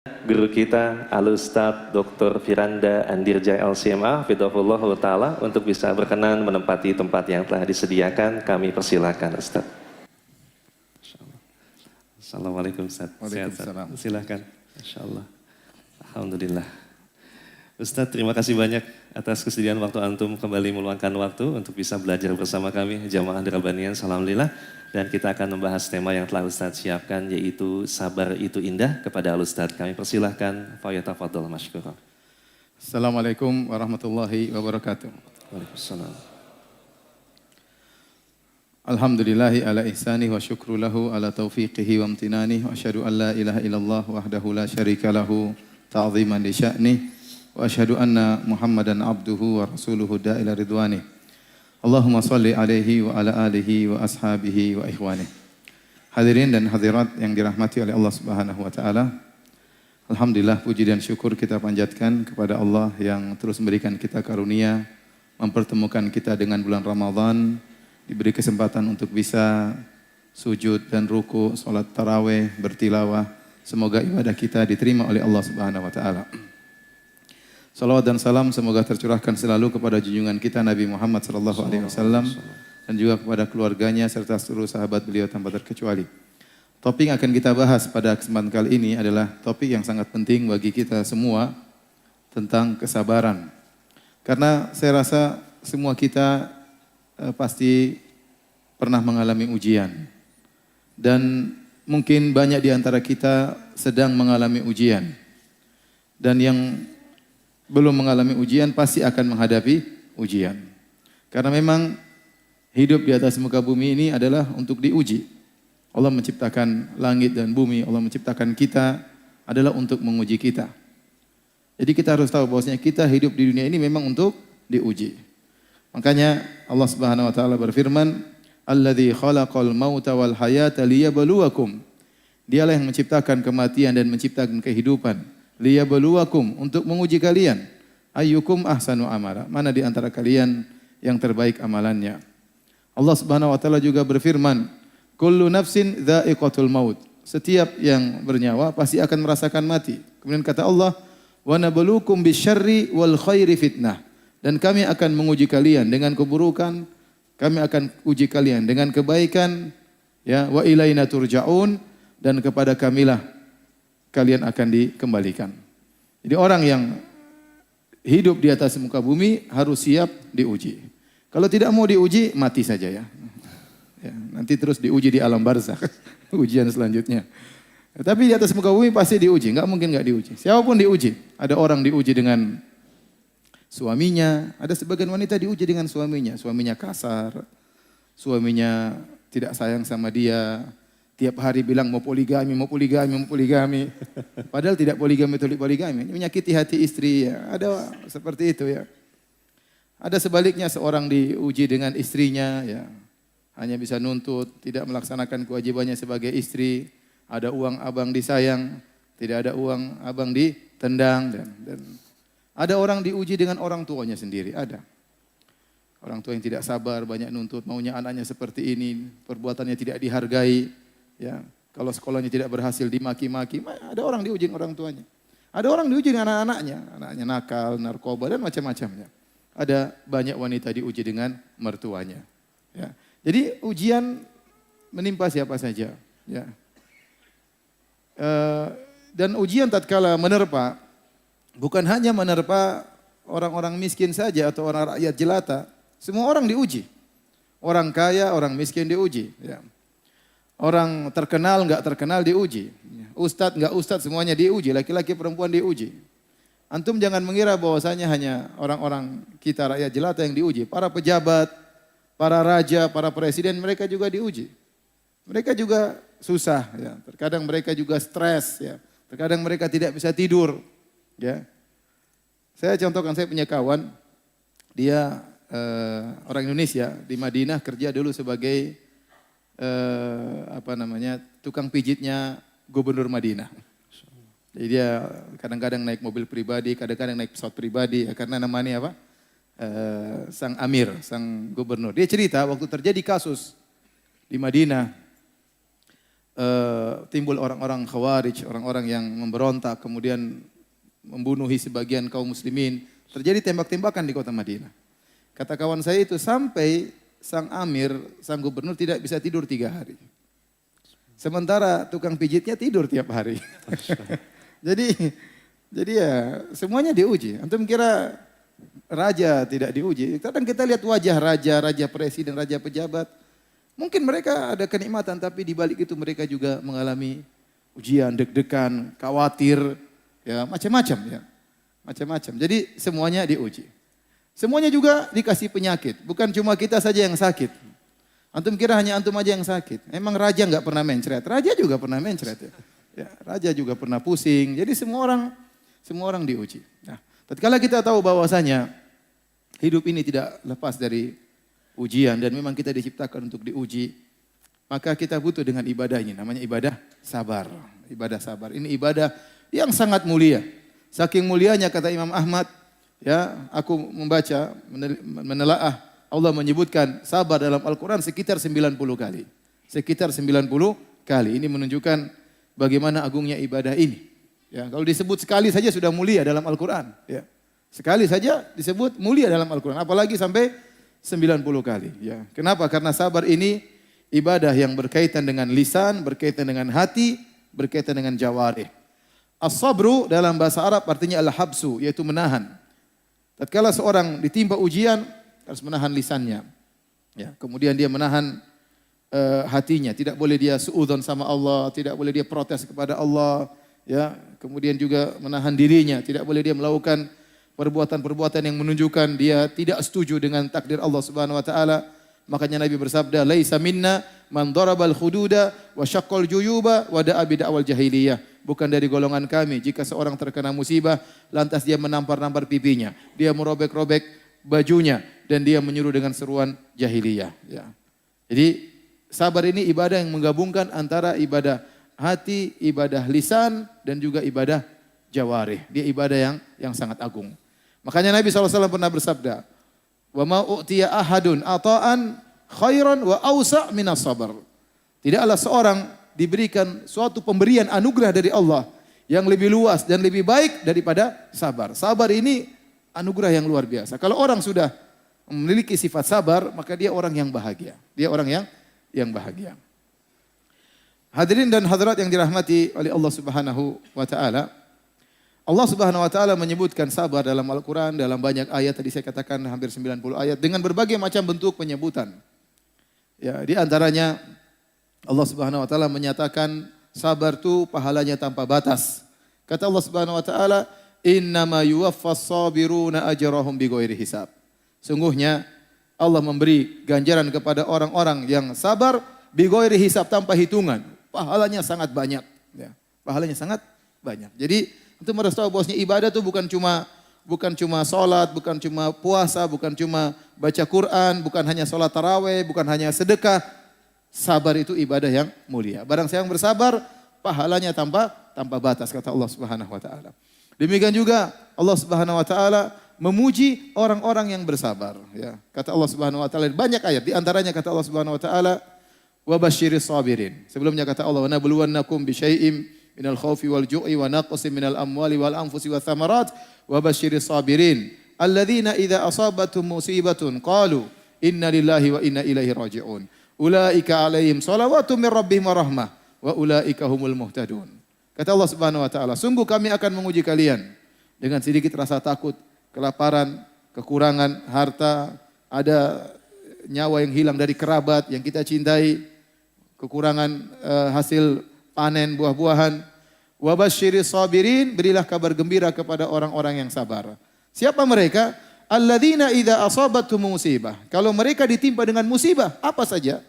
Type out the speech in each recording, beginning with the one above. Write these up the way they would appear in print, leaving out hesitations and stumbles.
guru kita Al-Ustadz Dr. Firanda Andirja LCMA Fidahullah Ta'ala untuk bisa berkenan menempati tempat yang telah disediakan. Kami persilakan Ustadz. Assalamualaikum Ustadz. Waalaikumsalam. Silakan. Insyaallah. Alhamdulillah. Ustadz, terima kasih banyak atas kesediaan waktu antum kembali meluangkan waktu untuk bisa belajar bersama kami Jamaah Dirabanian. Alhamdulillah. Dan kita akan membahas tema yang telah Ustadz siapkan, yaitu sabar itu indah. Kepada Al-Ustadz kami persilahkan. Fayatafadhal masykurah. Assalamualaikum warahmatullahi wabarakatuh. Waalaikumsalam. Alhamdulillahi ala ihsani wa syukru lahu ala taufiqihi wa amtinani wa asyhadu an la ilaha illallah wahdahu la syarika lahu ta'ziman li sya'ni wa asyhadu anna Muhammadan abduhu wa rasuluhu da'ila ridwani. Allahumma salli alaihi wa ala alihi wa ashabihi wa ikhwani. Hadirin dan hadirat yang dirahmati oleh Allah Subhanahu wa taala. Alhamdulillah, puji dan syukur kita panjatkan kepada Allah yang terus memberikan kita karunia, mempertemukan kita dengan bulan Ramadan, diberi kesempatan untuk bisa sujud dan ruku, salat tarawih, bertilawah. Semoga ibadah kita diterima oleh Allah Subhanahu wa taala. Salawat dan salam semoga tercurahkan selalu kepada junjungan kita Nabi Muhammad SAW dan juga kepada keluarganya serta seluruh sahabat beliau tanpa terkecuali. Topik yang akan kita bahas pada kesempatan kali ini adalah topik yang sangat penting bagi kita semua tentang kesabaran. Karena saya rasa semua kita pasti pernah mengalami ujian. Dan mungkin banyak di antara kita sedang mengalami ujian. Dan yang belum mengalami ujian pasti akan menghadapi ujian. Karena memang hidup di atas muka bumi ini adalah untuk diuji. Allah menciptakan langit dan bumi, Allah menciptakan kita adalah untuk menguji kita. Jadi kita harus tahu bahwasanya kita hidup di dunia ini memang untuk diuji. Makanya Allah Subhanahu wa taala berfirman, "Alladzi khalaqal mauta wal hayata liyabluwakum." Dialah yang menciptakan kematian dan menciptakan kehidupan. Liyabluwakum, untuk menguji kalian. Ayyukum ahsanu amala, mana di antara kalian yang terbaik amalannya. Allah Subhanahu wa taala juga berfirman, kullu nafsin dha'iqatul maut. Setiap yang bernyawa pasti akan merasakan mati. Kemudian kata Allah, wa nabluukum bisyarri wal khairi fitnah. Dan kami akan menguji kalian dengan keburukan, kami akan uji kalian dengan kebaikan, ya, wa ilaina turja'un, dan kepada kamilah kalian akan dikembalikan. Jadi orang yang hidup di atas muka bumi harus siap diuji. Kalau tidak mau diuji, mati saja ya. Nanti terus diuji di alam barzakh, ujian selanjutnya. Tapi di atas muka bumi pasti diuji, nggak mungkin nggak diuji. Siapapun diuji. Ada orang diuji dengan suaminya, ada sebagian wanita diuji dengan suaminya. Suaminya kasar, suaminya tidak sayang sama dia. Tiap hari bilang mau poligami, mau poligami, mau poligami. Padahal tidak poligami, poligami. Menyakiti hati istri, ya. Ada seperti itu ya. Ada sebaliknya seorang diuji dengan istrinya, ya. Hanya bisa nuntut, tidak melaksanakan kewajibannya sebagai istri. Ada uang abang disayang, tidak ada uang abang ditendang. Dan ada orang diuji dengan orang tuanya sendiri, ada. Orang tua yang tidak sabar, banyak nuntut, maunya anaknya seperti ini, perbuatannya tidak dihargai. Ya, kalau sekolahnya tidak berhasil dimaki-maki, ada orang diuji dengan orang tuanya. Ada orang diuji dengan anak-anaknya, anaknya nakal, narkoba dan macam-macamnya. Ada banyak wanita diuji dengan mertuanya. Ya. Jadi ujian menimpa siapa saja. Ya. Dan ujian tatkala menerpa, bukan hanya menerpa orang-orang miskin saja atau orang rakyat jelata. Semua orang diuji. Orang kaya, orang miskin diuji. Ya. Orang terkenal, enggak terkenal diuji. Ustadz, enggak ustadz, semuanya diuji. Laki-laki, perempuan diuji. Antum jangan mengira bahwasanya hanya orang-orang kita rakyat jelata yang diuji. Para pejabat, para raja, para presiden, mereka juga diuji. Mereka juga susah. Ya. Terkadang mereka juga stres. Ya. Terkadang mereka tidak bisa tidur. Ya. Saya contohkan, saya punya kawan. Dia orang Indonesia di Madinah, kerja dulu sebagai tukang pijitnya gubernur Madinah. Jadi dia kadang-kadang naik mobil pribadi, kadang-kadang naik pesawat pribadi, ya, karena namanya apa? Sang Amir, sang gubernur. Dia cerita waktu terjadi kasus di Madinah, timbul orang-orang Khawarij, orang-orang yang memberontak, kemudian membunuhi sebagian kaum muslimin. Terjadi tembak-tembakan di kota Madinah. Kata kawan saya itu sampai sang amir, sang gubernur tidak bisa tidur 3 hari. Sementara tukang pijitnya tidur tiap hari. Jadi ya semuanya diuji. Antum kira raja tidak diuji? Kadang kita lihat wajah raja, raja presiden, raja pejabat. Mungkin mereka ada kenikmatan, tapi di balik itu mereka juga mengalami ujian, deg-degan, khawatir, ya macam-macam ya. Macam-macam. Jadi semuanya diuji. Semuanya juga dikasih penyakit. Bukan cuma kita saja yang sakit. Antum kira hanya antum aja yang sakit. Emang raja nggak pernah mencret. Raja juga pernah mencret ya. Ya, raja juga pernah pusing. Jadi semua orang diuji. Nah, tatkala kita tahu bahwasanya hidup ini tidak lepas dari ujian dan memang kita diciptakan untuk diuji, maka kita butuh dengan ibadah ini. Namanya ibadah sabar. Ibadah sabar. Ini ibadah yang sangat mulia. Saking mulianya kata Imam Ahmad, ya, aku membaca, menelaah, Allah menyebutkan sabar dalam Al-Quran sekitar 90 kali. Sekitar 90 kali. Ini menunjukkan bagaimana agungnya ibadah ini. Ya, kalau disebut sekali saja sudah mulia dalam Al-Quran. Ya. Sekali saja disebut mulia dalam Al-Quran. Apalagi sampai 90 kali. Ya. Kenapa? Karena sabar ini ibadah yang berkaitan dengan lisan, berkaitan dengan hati, berkaitan dengan jawarih. As-sabru dalam bahasa Arab artinya al-habsu, yaitu menahan. Tatkala seorang ditimpa ujian, harus menahan lisannya. Ya, kemudian dia menahan hatinya. Tidak boleh dia suudzon sama Allah, tidak boleh dia protes kepada Allah. Ya, kemudian juga menahan dirinya. Tidak boleh dia melakukan perbuatan-perbuatan yang menunjukkan dia tidak setuju dengan takdir Allah Subhanahu wa taala. Makanya Nabi bersabda, "Laisa minna man darabal khududa wa syaqqal juyuba wa da'a bid'awal jahiliyah." Bukan dari golongan kami jika seorang terkena musibah lantas dia menampar-nampar pipinya, dia merobek-robek bajunya dan dia menyuruh dengan seruan jahiliyah, ya. Jadi sabar ini ibadah yang menggabungkan antara ibadah hati, ibadah lisan dan juga ibadah jawarih. Dia ibadah yang sangat agung. Makanya Nabi SAW pernah bersabda, "Wa ma u'tiya ahadun ata'an khairan wa awsa' minas sabar." Tidaklah seorang diberikan suatu pemberian anugerah dari Allah yang lebih luas dan lebih baik daripada sabar. Sabar ini anugerah yang luar biasa. Kalau orang sudah memiliki sifat sabar, maka dia orang yang bahagia. Dia orang yang bahagia. Hadirin dan hadirat yang dirahmati oleh Allah Subhanahu wa taala. Allah Subhanahu wa taala menyebutkan sabar dalam Al-Qur'an dalam banyak ayat, tadi saya katakan hampir 90 ayat dengan berbagai macam bentuk penyebutan. Ya, di antaranya Allah Subhanahu wa taala menyatakan sabar itu pahalanya tanpa batas. Kata Allah Subhanahu wa taala, "Innama yuwaffas sabiruna ajrahum bighairi hisab." Sungguhnya Allah memberi ganjaran kepada orang-orang yang sabar bighairi hisab, tanpa hitungan. Pahalanya sangat banyak, ya. Pahalanya sangat banyak. Jadi untuk harus tahu bahwasanya ibadah itu bukan cuma salat, bukan cuma puasa, bukan cuma baca Quran, bukan hanya salat tarawih, bukan hanya sedekah. Sabar itu ibadah yang mulia. Barang siapa yang bersabar, pahalanya tanpa batas, kata Allah Subhanahu wa taala. Demikian juga Allah Subhanahu wa taala memuji orang-orang yang bersabar, ya. Kata Allah Subhanahu wa taala banyak ayat, di antaranya kata Allah Subhanahu wa taala, "Wa basyiris sabirin." Sebelumnya kata Allah, "Wa nabluwannakum bi syai'im minal khaufi wal ju'i wa naqsin minal amwali wal anfusi wath thamarat wa basyiris sabirin alladzina idza asabatuhum musibatun qalu inna lillahi wa inna ilaihi raji'un. Ulaika alaihim salawatu min rabbihim wa rahmah wa ulaika humul muhtadun." Kata Allah Subhanahu wa taala, sungguh kami akan menguji kalian dengan sedikit rasa takut, kelaparan, kekurangan harta, ada nyawa yang hilang dari kerabat yang kita cintai, kekurangan hasil panen buah-buahan. Wa basyiris sabirin, berilah kabar gembira kepada orang-orang yang sabar. Siapa mereka? Alladzina idza asabatuhum musibah. Kalau mereka ditimpa dengan musibah apa saja?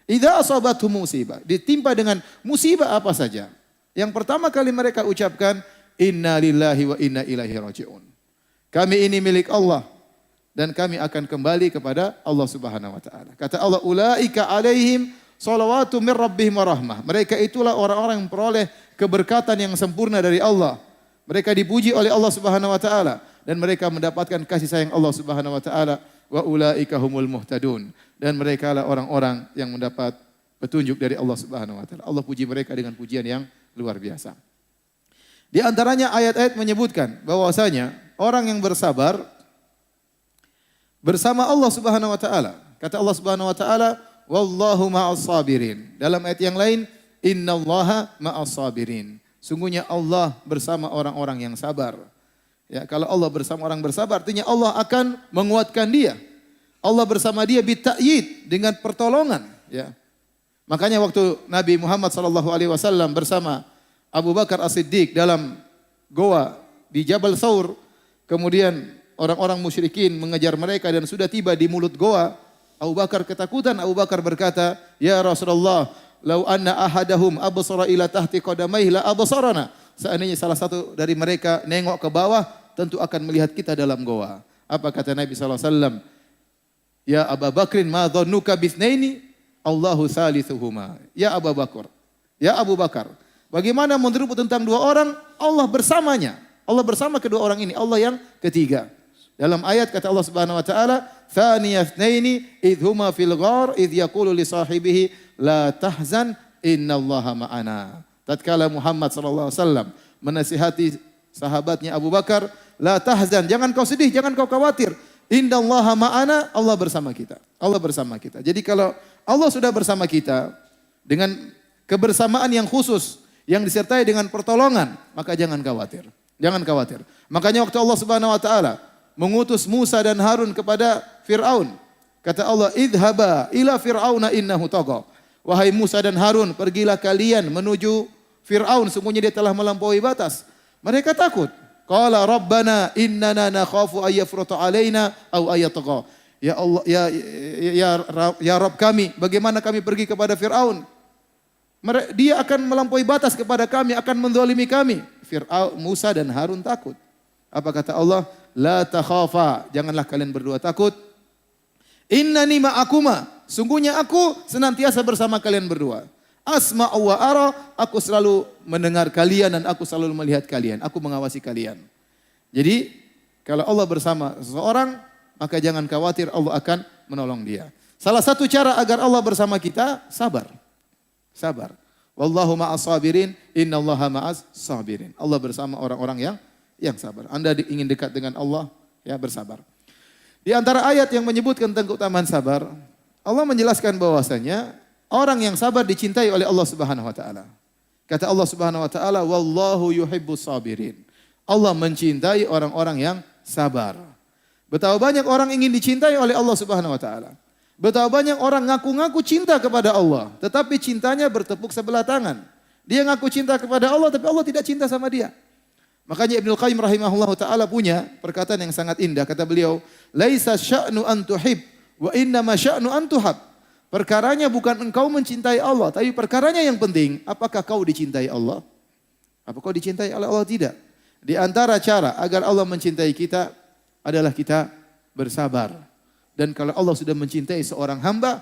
Idza asabatuhum musibah, ditimpa dengan musibah apa saja? Yang pertama kali mereka ucapkan, inna lillahi wa inna ilaihi raji'un. Kami ini milik Allah dan kami akan kembali kepada Allah Subhanahu wa taala. Kata Allah, ulaika alaihim salawatu min rabbihim wa rahmah. Mereka itulah orang-orang yang memperoleh keberkatan yang sempurna dari Allah. Mereka dipuji oleh Allah Subhanahu wa taala dan mereka mendapatkan kasih sayang Allah Subhanahu wa taala. Wa ulaika humul muhtadun, dan mereka lah orang-orang yang mendapat petunjuk dari Allah Subhanahu wa taala. Allah puji mereka dengan pujian yang luar biasa. Di antaranya ayat-ayat menyebutkan bahwasanya orang yang bersabar bersama Allah Subhanahu wa taala. Kata Allah Subhanahu wa taala, "Wallahu ma'as sabirin." Dalam ayat yang lain, "Innallaha ma'as sabirin." Sungguhnya Allah bersama orang-orang yang sabar. Ya, kalau Allah bersama orang bersabar, artinya Allah akan menguatkan dia. Allah bersama dia bita'yid, dengan pertolongan, ya. Makanya waktu Nabi Muhammad SAW bersama Abu Bakar As-Siddiq dalam goa di Jabal Thawr, kemudian orang-orang musyrikin mengejar mereka dan sudah tiba di mulut goa, Abu Bakar ketakutan. Abu Bakar berkata, "Ya Rasulullah, lau anna ahadahum absara ila tahti qadamaihi la absarana." Seandainya salah satu dari mereka nengok ke bawah, tentu akan melihat kita dalam goa. Apa kata Nabi SAW? "Ya Abu Bakrin, ma dhannuka bithnaini? Allahu thalithuhuma." Ya Abu Bakar, ya Abu Bakar, bagaimana menurutmu tentang dua orang? Allah bersamanya. Allah bersama kedua orang ini, Allah yang ketiga. Dalam ayat kata Allah Subhanahu wa taala, "Thaniyatnaini idh huma fil ghar idh yaqulu li sahibihi la tahzan innallaha ma'ana." Tatkala Muhammad sallallahu alaihi wasallam menasihati sahabatnya Abu Bakar, "La tahzan, jangan kau sedih, jangan kau khawatir. Innallaha ma'ana, Allah bersama kita." Allah bersama kita. Jadi kalau Allah sudah bersama kita dengan kebersamaan yang khusus yang disertai dengan pertolongan, maka jangan khawatir. Jangan khawatir. Makanya waktu Allah Subhanahu wa taala mengutus Musa dan Harun kepada Fir'aun, kata Allah, "Idhaba ila Fir'auna innahu tagha." Wahai Musa dan Harun, pergilah kalian menuju Fir'aun, sungguhnya dia telah melampaui batas. Mereka takut. Qala rabbana innana nakhafu ay yafruta alaina aw ay yatgha. Ya Allah, ya Rabb kami, bagaimana kami pergi kepada Fir'aun? Dia akan melampaui batas kepada kami, akan menzalimi kami. Fir'aun, Musa dan Harun takut. Apa kata Allah? La takhafa, janganlah kalian berdua takut. Innani ma'akuma, sungguhnya aku senantiasa bersama kalian berdua. Asma'u wa ara, aku selalu mendengar kalian dan aku selalu melihat kalian. Aku mengawasi kalian. Jadi kalau Allah bersama seseorang, maka jangan khawatir, Allah akan menolong dia. Salah satu cara agar Allah bersama kita, sabar. Sabar. Wallahu ma'as sabirin, innallaha ma'as sabirin. Allah bersama orang-orang yang sabar. Anda ingin dekat dengan Allah, ya bersabar. Di antara ayat yang menyebutkan tentang keutamaan sabar, Allah menjelaskan bahwasanya orang yang sabar dicintai oleh Allah Subhanahu wa taala. Kata Allah Subhanahu wa taala, "Wallahu yuhibbus sabirin." Allah mencintai orang-orang yang sabar. Betapa banyak orang ingin dicintai oleh Allah Subhanahu wa taala. Betapa banyak orang ngaku-ngaku cinta kepada Allah, tetapi cintanya bertepuk sebelah tangan. Dia ngaku cinta kepada Allah, tapi Allah tidak cinta sama dia. Makanya Ibnu Qayyim rahimahullah ta'ala punya perkataan yang sangat indah. Kata beliau, "Laisa sya'nu an tuhib, wa innama sya'nu an tuhab." Perkaranya bukan engkau mencintai Allah, tapi perkaranya yang penting, apakah kau dicintai Allah? Apa kau dicintai oleh Allah? Tidak. Di antara cara agar Allah mencintai kita adalah kita bersabar. Dan kalau Allah sudah mencintai seorang hamba,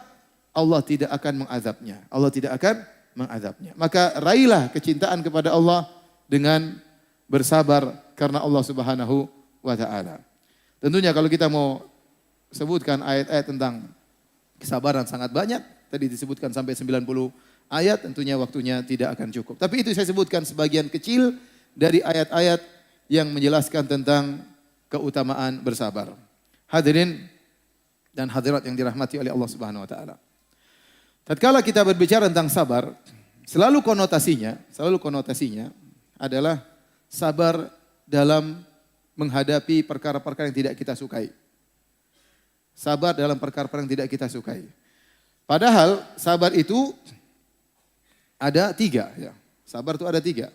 Allah tidak akan mengazabnya. Allah tidak akan mengazabnya. Maka raihlah kecintaan kepada Allah dengan bersabar karena Allah Subhanahu wa taala. Tentunya kalau kita mau sebutkan ayat-ayat tentang kesabaran sangat banyak. Tadi disebutkan sampai 90 ayat, tentunya waktunya tidak akan cukup. Tapi itu saya sebutkan sebagian kecil dari ayat-ayat yang menjelaskan tentang keutamaan bersabar. Hadirin dan hadirat yang dirahmati oleh Allah Subhanahu wa taala. Tatkala kita berbicara tentang sabar, selalu konotasinya adalah sabar dalam menghadapi perkara-perkara yang tidak kita sukai. Sabar dalam perkara-perkara yang tidak kita sukai. Padahal sabar itu ada 3. Ya. Sabar itu ada 3.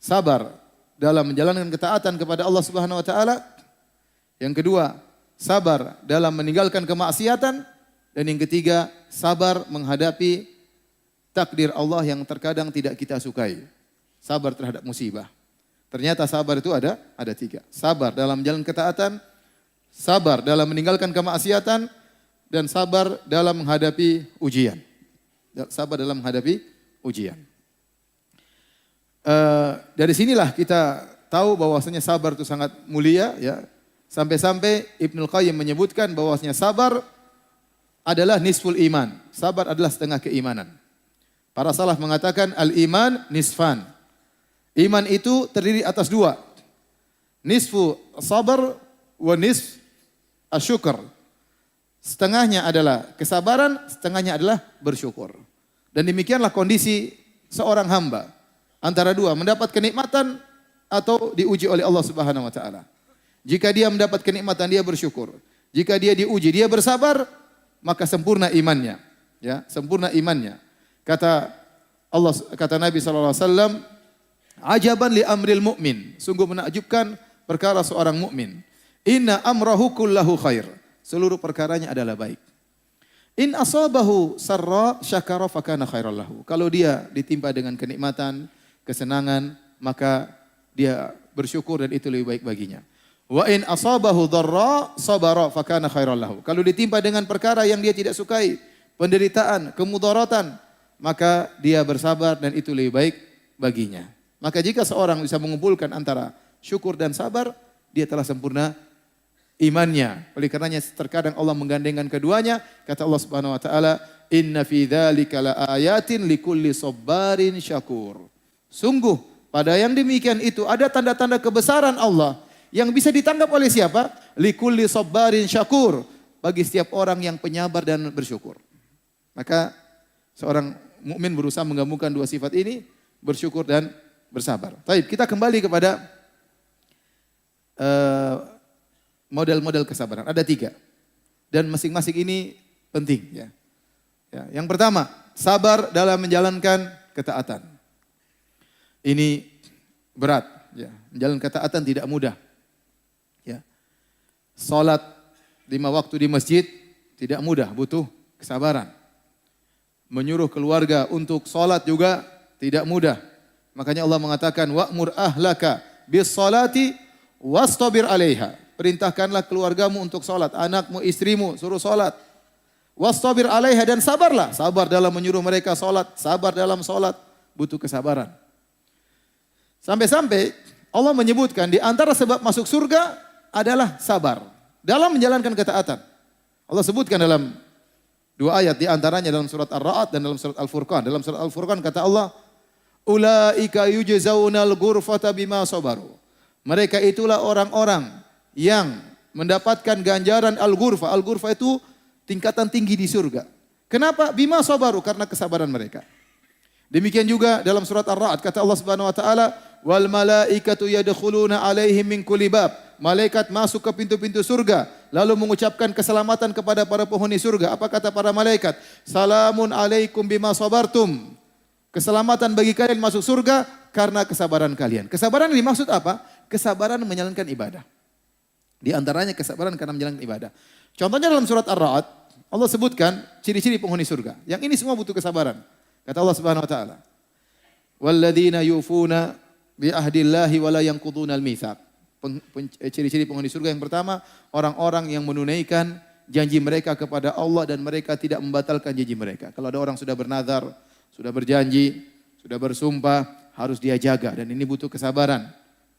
Sabar dalam menjalankan ketaatan kepada Allah Subhanahu wa taala. Yang kedua, sabar dalam meninggalkan kemaksiatan. Dan yang ketiga, sabar menghadapi takdir Allah yang terkadang tidak kita sukai. Sabar terhadap musibah. Ternyata sabar itu ada 3. Sabar dalam menjalankan ketaatan, sabar dalam meninggalkan kemaksiatan, dan sabar dalam menghadapi ujian. Sabar dalam menghadapi ujian. Dari sinilah kita tahu bahwasanya sabar itu sangat mulia, ya. Sampai-sampai Ibnu Qayyim menyebutkan bahwasanya sabar adalah nisful iman. Sabar adalah setengah keimanan. Para salaf mengatakan al-iman nisfan. Iman itu terdiri atas dua. Nisfu sabar wa nisf asyukur. Setengahnya adalah kesabaran, setengahnya adalah bersyukur. Dan demikianlah kondisi seorang hamba. Antara dua, mendapat kenikmatan atau diuji oleh Allah Subhanahu wa taala. Jika dia mendapat kenikmatan, dia bersyukur. Jika dia diuji, dia bersabar, maka sempurna imannya. Ya, sempurna imannya. Kata Nabi sallallahu alaihi wasallam, "Ajaban li amril mu'min." Sungguh menakjubkan perkara seorang mukmin. Inna amrahu kullahu khair. Seluruh perkaranya adalah baik. In asabahu sarra syakara fakana khairal lahu. Kalau dia ditimpa dengan kenikmatan, kesenangan, maka dia bersyukur dan itu lebih baik baginya. Wa in asabahu dharra sabara fakana khairal lahu. Kalau ditimpa dengan perkara yang dia tidak sukai, penderitaan, kemudaratan, maka dia bersabar dan itu lebih baik baginya. Maka jika seorang bisa mengumpulkan antara syukur dan sabar, dia telah sempurna imannya. Oleh karenanya terkadang Allah menggandengkan keduanya. Kata Allah Subhanahu wa taala, "Inna fi dzalika laayatin likulli sabarin syakur." Sungguh pada yang demikian itu ada tanda-tanda kebesaran Allah yang bisa ditangkap oleh siapa? Likulli sabarin syakur. Bagi setiap orang yang penyabar dan bersyukur. Maka seorang mukmin berusaha menggabungkan dua sifat ini, bersyukur dan bersabar. Baik, kita kembali kepada model-model kesabaran. Ada 3. Dan masing-masing ini penting. Ya. Yang pertama, sabar dalam menjalankan ketaatan. Ini berat. Ya. Menjalankan ketaatan tidak mudah. Ya. Salat 5 waktu di masjid tidak mudah, butuh kesabaran. Menyuruh keluarga untuk salat juga tidak mudah. Makanya Allah mengatakan, wa'mur ahlaka bis salati wastabir 'alaiha. Perintahkanlah keluargamu untuk salat, anakmu, istrimu suruh salat. Wastabir 'alaiha, dan sabarlah. Sabar dalam menyuruh mereka salat, sabar dalam salat, butuh kesabaran. Sampai-sampai Allah menyebutkan di antara sebab masuk surga adalah sabar dalam menjalankan ketaatan. Allah sebutkan dalam 2 ayat, di antaranya dalam surat Ar-Ra'd dan dalam surat Al-Furqan. Dalam surat Al-Furqan kata Allah, "Ulaika yujzaunal ghurfata bima sabaru." Mereka itulah orang-orang yang mendapatkan ganjaran al-ghurfa. Al-ghurfa itu tingkatan tinggi di surga. Kenapa? Bima sabaru, karena kesabaran mereka. Demikian juga dalam surat Ar-Ra'd kata Allah Subhanahu wa taala, "Wal malaikatu yadkhuluna 'alaihim min kulli bab." Malaikat masuk ke pintu-pintu surga lalu mengucapkan keselamatan kepada para penghuni surga. Apa kata para malaikat? "Salamun 'alaikum bima sabartum." Keselamatan bagi kalian masuk surga karena kesabaran kalian. Kesabaran yang dimaksud apa? Kesabaran menjalankan ibadah. Di antaranya kesabaran karena menjalankan ibadah. Contohnya dalam surat Ar-Ra'd, Allah sebutkan ciri-ciri penghuni surga. Yang ini semua butuh kesabaran. Kata Allah Subhanahu wa taala, "Walladzina yufuna bi ahdillahi wa la yanqudunal mitsaq." Ciri-ciri penghuni surga yang pertama, orang-orang yang menunaikan janji mereka kepada Allah dan mereka tidak membatalkan janji mereka. Kalau ada orang sudah bernazar, sudah berjanji, sudah bersumpah, harus dia jaga, dan ini butuh kesabaran.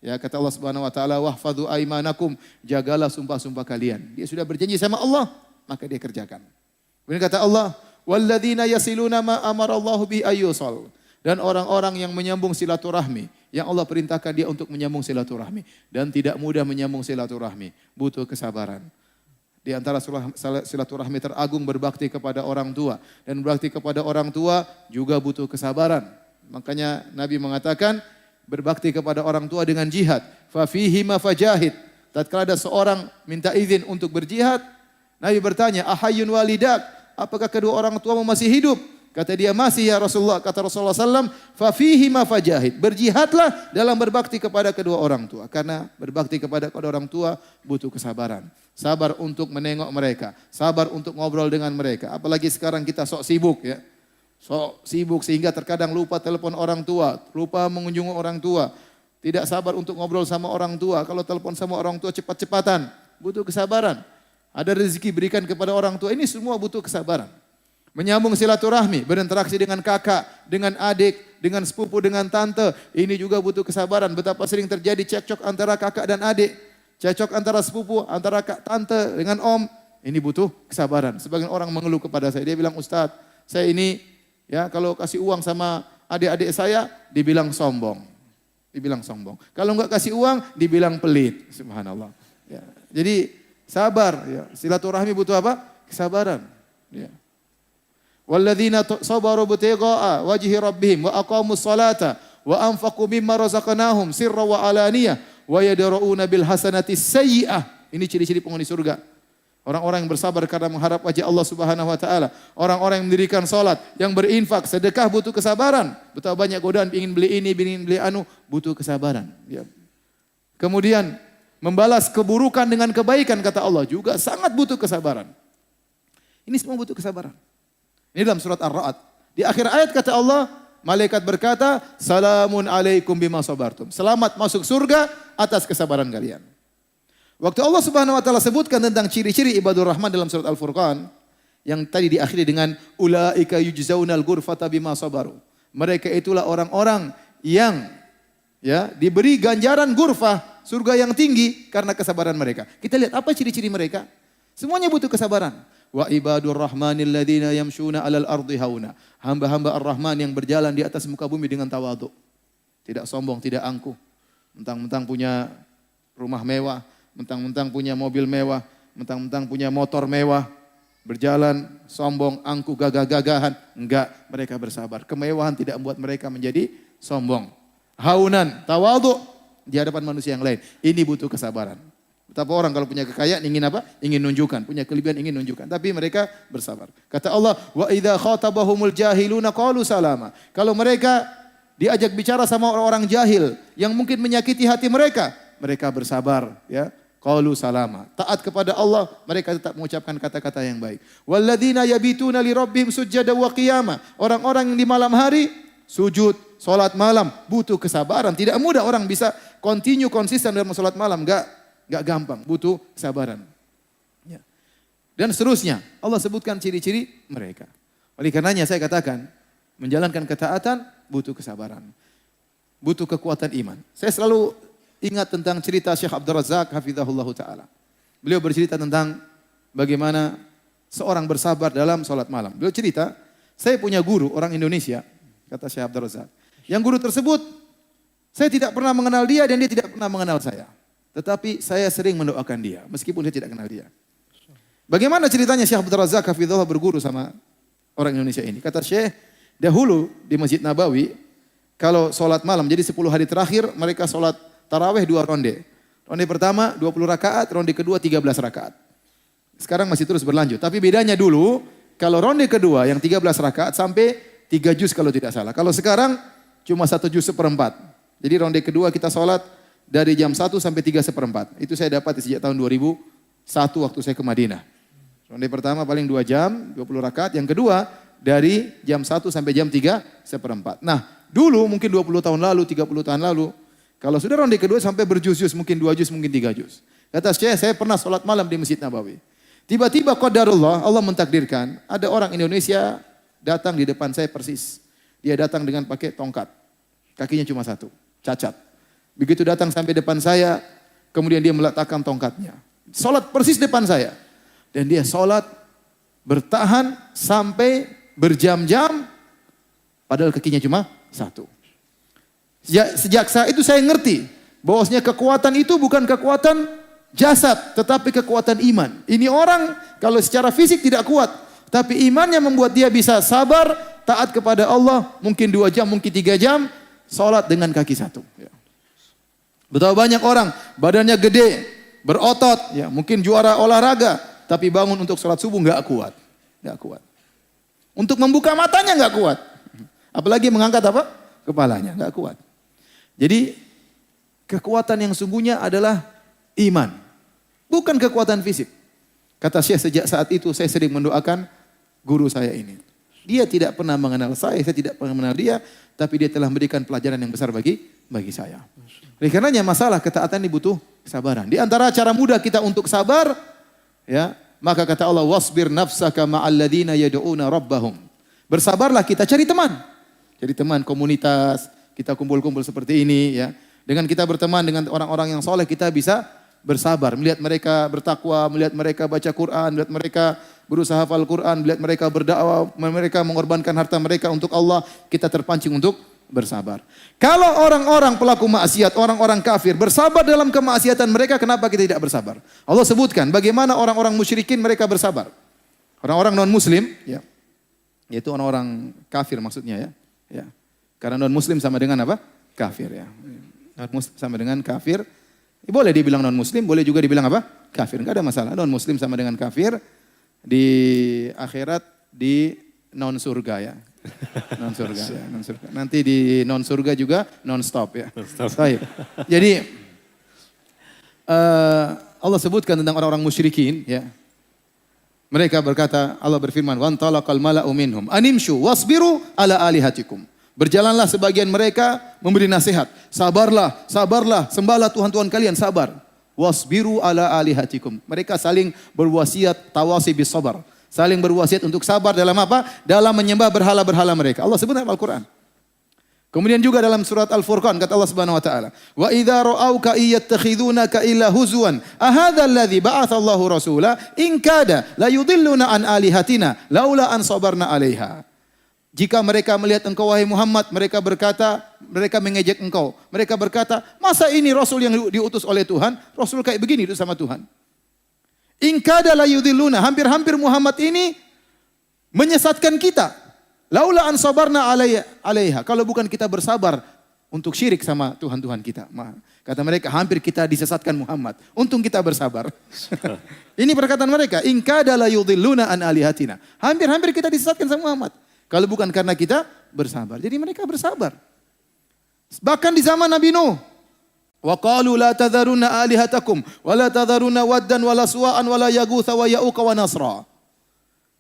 Ya, kata Allah Subhanahu wa taala, "Wahfadzu aimanakum." Jagalah sumpah-sumpah kalian. Dia sudah berjanji sama Allah, maka dia kerjakan. Kemudian kata Allah, "Walladzina yasiluna ma amarallahu bi ayyusal." Dan orang-orang yang menyambung silaturahmi, yang Allah perintahkan dia untuk menyambung silaturahmi, dan tidak mudah menyambung silaturahmi, butuh kesabaran. Di antara silaturahmi teragung berbakti kepada orang tua, dan berbakti kepada orang tua juga butuh kesabaran. Makanya Nabi mengatakan berbakti kepada orang tua dengan jihad. Fa fihi ma fajahid. Tatkala ada seorang minta izin untuk berjihad, Nabi bertanya, "Ahayyun walidak?" Apakah kedua orang tuamu masih hidup? Kata dia, "Masih ya Rasulullah." Kata Rasulullah SAW, "Fa fihi ma fajahid." Berjihadlah dalam berbakti kepada kedua orang tua. Karena berbakti kepada kedua orang tua butuh kesabaran. Sabar untuk menengok mereka. Sabar untuk ngobrol dengan mereka. Apalagi sekarang kita sok sibuk ya. Sok sibuk sehingga terkadang lupa telepon orang tua. Lupa mengunjungi orang tua. Tidak sabar untuk ngobrol sama orang tua. Kalau telepon sama orang tua cepat-cepatan. Butuh kesabaran. Ada rezeki berikan kepada orang tua. Ini semua butuh kesabaran. Menyambung silaturahmi, berinteraksi dengan kakak, dengan adik, dengan sepupu, dengan tante. Ini juga butuh kesabaran. Betapa sering terjadi cekcok antara kakak dan adik. Cekcok antara sepupu, antara tante dengan om. Ini butuh kesabaran. Sebagian orang mengeluh kepada saya, dia bilang, Ustadz, saya ini ya kalau kasih uang sama adik-adik saya, dibilang sombong. Dibilang sombong. Kalau enggak kasih uang, dibilang pelit. Subhanallah. Ya. Jadi sabar. Ya. Silaturahmi butuh apa? Kesabaran. Ya. Walladzina sabaru butigha'a wajhi rabbihim wa aqamus salata wa anfaqu mimma razaqnahum sirra wa alaniyah wa yadra'una bil hasanati sayyi'ah. Ini ciri-ciri penghuni surga. Orang-orang yang bersabar karena mengharap wajah Allah Subhanahu wa taala. Orang-orang yang mendirikan salat, yang berinfak, sedekah butuh kesabaran. Betapa banyak godaan ingin beli ini, ingin beli anu, butuh kesabaran. Ya. Kemudian membalas keburukan dengan kebaikan kata Allah juga sangat butuh kesabaran. Ini semua butuh kesabaran. Ini dalam surat Ar-Ra'd. Di akhir ayat kata Allah, malaikat berkata, "Salamun alaikum bima sabartum." Selamat masuk surga atas kesabaran kalian. Waktu Allah Subhanahu wa taala sebutkan tentang ciri-ciri ibadur rahman dalam surat Al-Furqan yang tadi diakhiri dengan ulaika yujzaunal ghurfata bima sabaru. Mereka itulah orang-orang yang ya diberi ganjaran ghurfah, surga yang tinggi karena kesabaran mereka. Kita lihat apa ciri-ciri mereka? Semuanya butuh kesabaran. Wa ibadur rahmanil ladzina yamshuna 'alal ardi hauna. Hamba-hamba Ar-Rahman yang berjalan di atas muka bumi dengan tawadhu. Tidak sombong, tidak angkuh. Mentang-mentang punya rumah mewah, mentang-mentang punya mobil mewah, mentang-mentang punya motor mewah, berjalan sombong, angkuh, gagah-gagahan. Enggak, mereka bersabar. Kemewahan tidak membuat mereka menjadi sombong. Haunan, tawadhu di hadapan manusia yang lain. Ini butuh kesabaran. Betapa orang kalau punya kekayaan ingin apa? Ingin nunjukkan, punya kelebihan ingin nunjukkan. Tapi mereka bersabar. Kata Allah, wa idza khatabahumul jahiluna qalu salama. Kalau mereka diajak bicara sama orang-orang jahil yang mungkin menyakiti hati mereka, mereka bersabar, ya. Qalu salama. Taat kepada Allah, mereka tetap mengucapkan kata-kata yang baik. Walladzina yabituna li rabbihim sujada wa qiyama. Orang-orang yang di malam hari sujud, salat malam, butuh kesabaran. Tidak mudah orang bisa konsisten dalam salat malam, enggak gampang, butuh kesabaran. Ya. Dan seterusnya, Allah sebutkan ciri-ciri mereka. Oleh karenanya saya katakan, menjalankan ketaatan butuh kesabaran. Butuh kekuatan iman. Saya selalu ingat tentang cerita Syekh Abdul Razak hafizahullah ta'ala. Beliau bercerita tentang bagaimana seorang bersabar dalam sholat malam. Beliau cerita, saya punya guru orang Indonesia, kata Syekh Abdul Razak. Yang guru tersebut, saya tidak pernah mengenal dia dan dia tidak pernah mengenal saya. Tetapi saya sering mendoakan dia, meskipun saya tidak kenal dia. Bagaimana ceritanya Syekh Abdul Razak hafizahullah berguru sama orang Indonesia ini? Kata Syekh, dahulu di Masjid Nabawi, kalau sholat malam, jadi 10 hari terakhir mereka sholat taraweh 2 ronde. Ronde pertama 20 rakaat, ronde kedua 13 rakaat. Sekarang masih terus berlanjut. Tapi bedanya dulu, kalau ronde kedua yang 13 rakaat sampai 3 juz kalau tidak salah. Kalau sekarang cuma 1 juz seperempat. Jadi ronde kedua kita sholat dari jam 1 sampai 3/4. Itu saya dapat sejak tahun 2001 waktu saya ke Madinah. Ronde pertama paling 2 jam, 20 rakaat. Yang kedua dari jam 1 sampai jam 3/4. Nah dulu mungkin 20 tahun lalu, 30 tahun lalu, kalau sudah ronde kedua sampai berjuz-juz, mungkin 2 juz, mungkin 3 juz. Kata saya pernah sholat malam di Masjid Nabawi. Tiba-tiba qadarullah, Allah mentakdirkan, ada orang Indonesia datang di depan saya persis. Dia datang dengan pakai tongkat. Kakinya cuma 1, cacat. Begitu datang sampai depan saya, kemudian dia meletakkan tongkatnya. Sholat persis depan saya. Dan dia sholat bertahan sampai berjam-jam, padahal kakinya cuma 1. Sejak saat itu saya ngerti bahwasanya kekuatan itu bukan kekuatan jasad, tetapi kekuatan iman. Ini orang kalau secara fisik tidak kuat, tapi imannya membuat dia bisa sabar, taat kepada Allah, mungkin 2 jam, mungkin 3 jam, sholat dengan kaki 1. Betapa banyak orang badannya gede, berotot, ya mungkin juara olahraga, tapi bangun untuk sholat subuh nggak kuat, nggak kuat. Untuk membuka matanya nggak kuat, apalagi mengangkat apa? Kepalanya nggak kuat. Jadi kekuatan yang sungguhnya adalah iman, bukan kekuatan fisik. Kata Syekh, sejak saat itu saya sering mendoakan guru saya ini. Dia tidak pernah mengenal saya tidak pernah mengenal dia, tapi dia telah memberikan pelajaran yang besar bagi saya. Oleh karenanya masalah ketaatan ini butuh kesabaran. Di antara cara mudah kita untuk sabar, ya, maka kata Allah, wasbir nafsaka ma'al ladzina yad'una rabbahum. Bersabarlah, kita cari teman. Jadi teman komunitas, kita kumpul-kumpul seperti ini, ya. Dengan kita berteman dengan orang-orang yang soleh, kita bisa bersabar, melihat mereka bertakwa, melihat mereka baca Quran, melihat mereka berusaha hafal Quran, melihat mereka berdakwah, mereka mengorbankan harta mereka untuk Allah, kita terpancing untuk bersabar. Kalau orang-orang pelaku maksiat, orang-orang kafir bersabar dalam kemaksiatan mereka, kenapa kita tidak bersabar? Allah sebutkan bagaimana orang-orang musyrikin mereka bersabar. Orang-orang non-muslim, ya, yaitu orang-orang kafir maksudnya ya. Ya. Karena non-muslim sama dengan apa? Kafir ya. Non-muslim sama dengan kafir. Boleh dibilang non-muslim, boleh juga dibilang apa? Kafir. Enggak ada masalah. Non-muslim sama dengan kafir. Di akhirat di non-surga ya. Non-surga ya. Non-surga. Nanti di non-surga juga non-stop ya. Baik. Jadi Allah sebutkan tentang orang-orang musyrikin ya. Mereka berkata, Allah berfirman, "Wantalaqal mala'u minhum animshu wasbiru ala alihatikum." Berjalanlah sebagian mereka memberi nasihat. Sabarlah, sabarlah, sembahlah Tuhan-Tuhan kalian, sabar. Wasbiru ala alihatikum. Mereka saling berwasiat tawasi bis sabar. Saling berwasiat untuk sabar dalam apa? Dalam menyembah berhala-berhala mereka. Allah sebut dalam Al-Quran. Kemudian juga dalam surat Al-Furqan kata Allah Subhanahu wa taala, "Wa idza ra'auka iyattakhidunaka illa huzwan, ahadha alladhi ba'atha Allahu rasula in kada la yudilluna an alihatina laula an sabarna 'alaiha." Jika mereka melihat engkau wahai Muhammad, mereka berkata, mereka mengejek engkau. Mereka berkata, "Masa ini rasul yang diutus oleh Tuhan, rasul kayak begini itu sama Tuhan." In kada la yudilluna, hampir-hampir Muhammad ini menyesatkan kita. Laula an sabarna alaiha. Kalau bukan kita bersabar untuk syirik sama Tuhan-Tuhan kita. Kata mereka, hampir kita disesatkan Muhammad. Untung kita bersabar. Ini perkataan mereka. In kada la yudilluna an alihatina. Hampir-hampir kita disesatkan sama Muhammad. Kalau bukan karena kita bersabar. Jadi mereka bersabar. Bahkan di zaman Nabi Nuh. Wa qalu la tadharunna alihatakum. Wa la tadharunna waddan wa la suwa'an wa la yagutha wa ya'uqa wa nasra.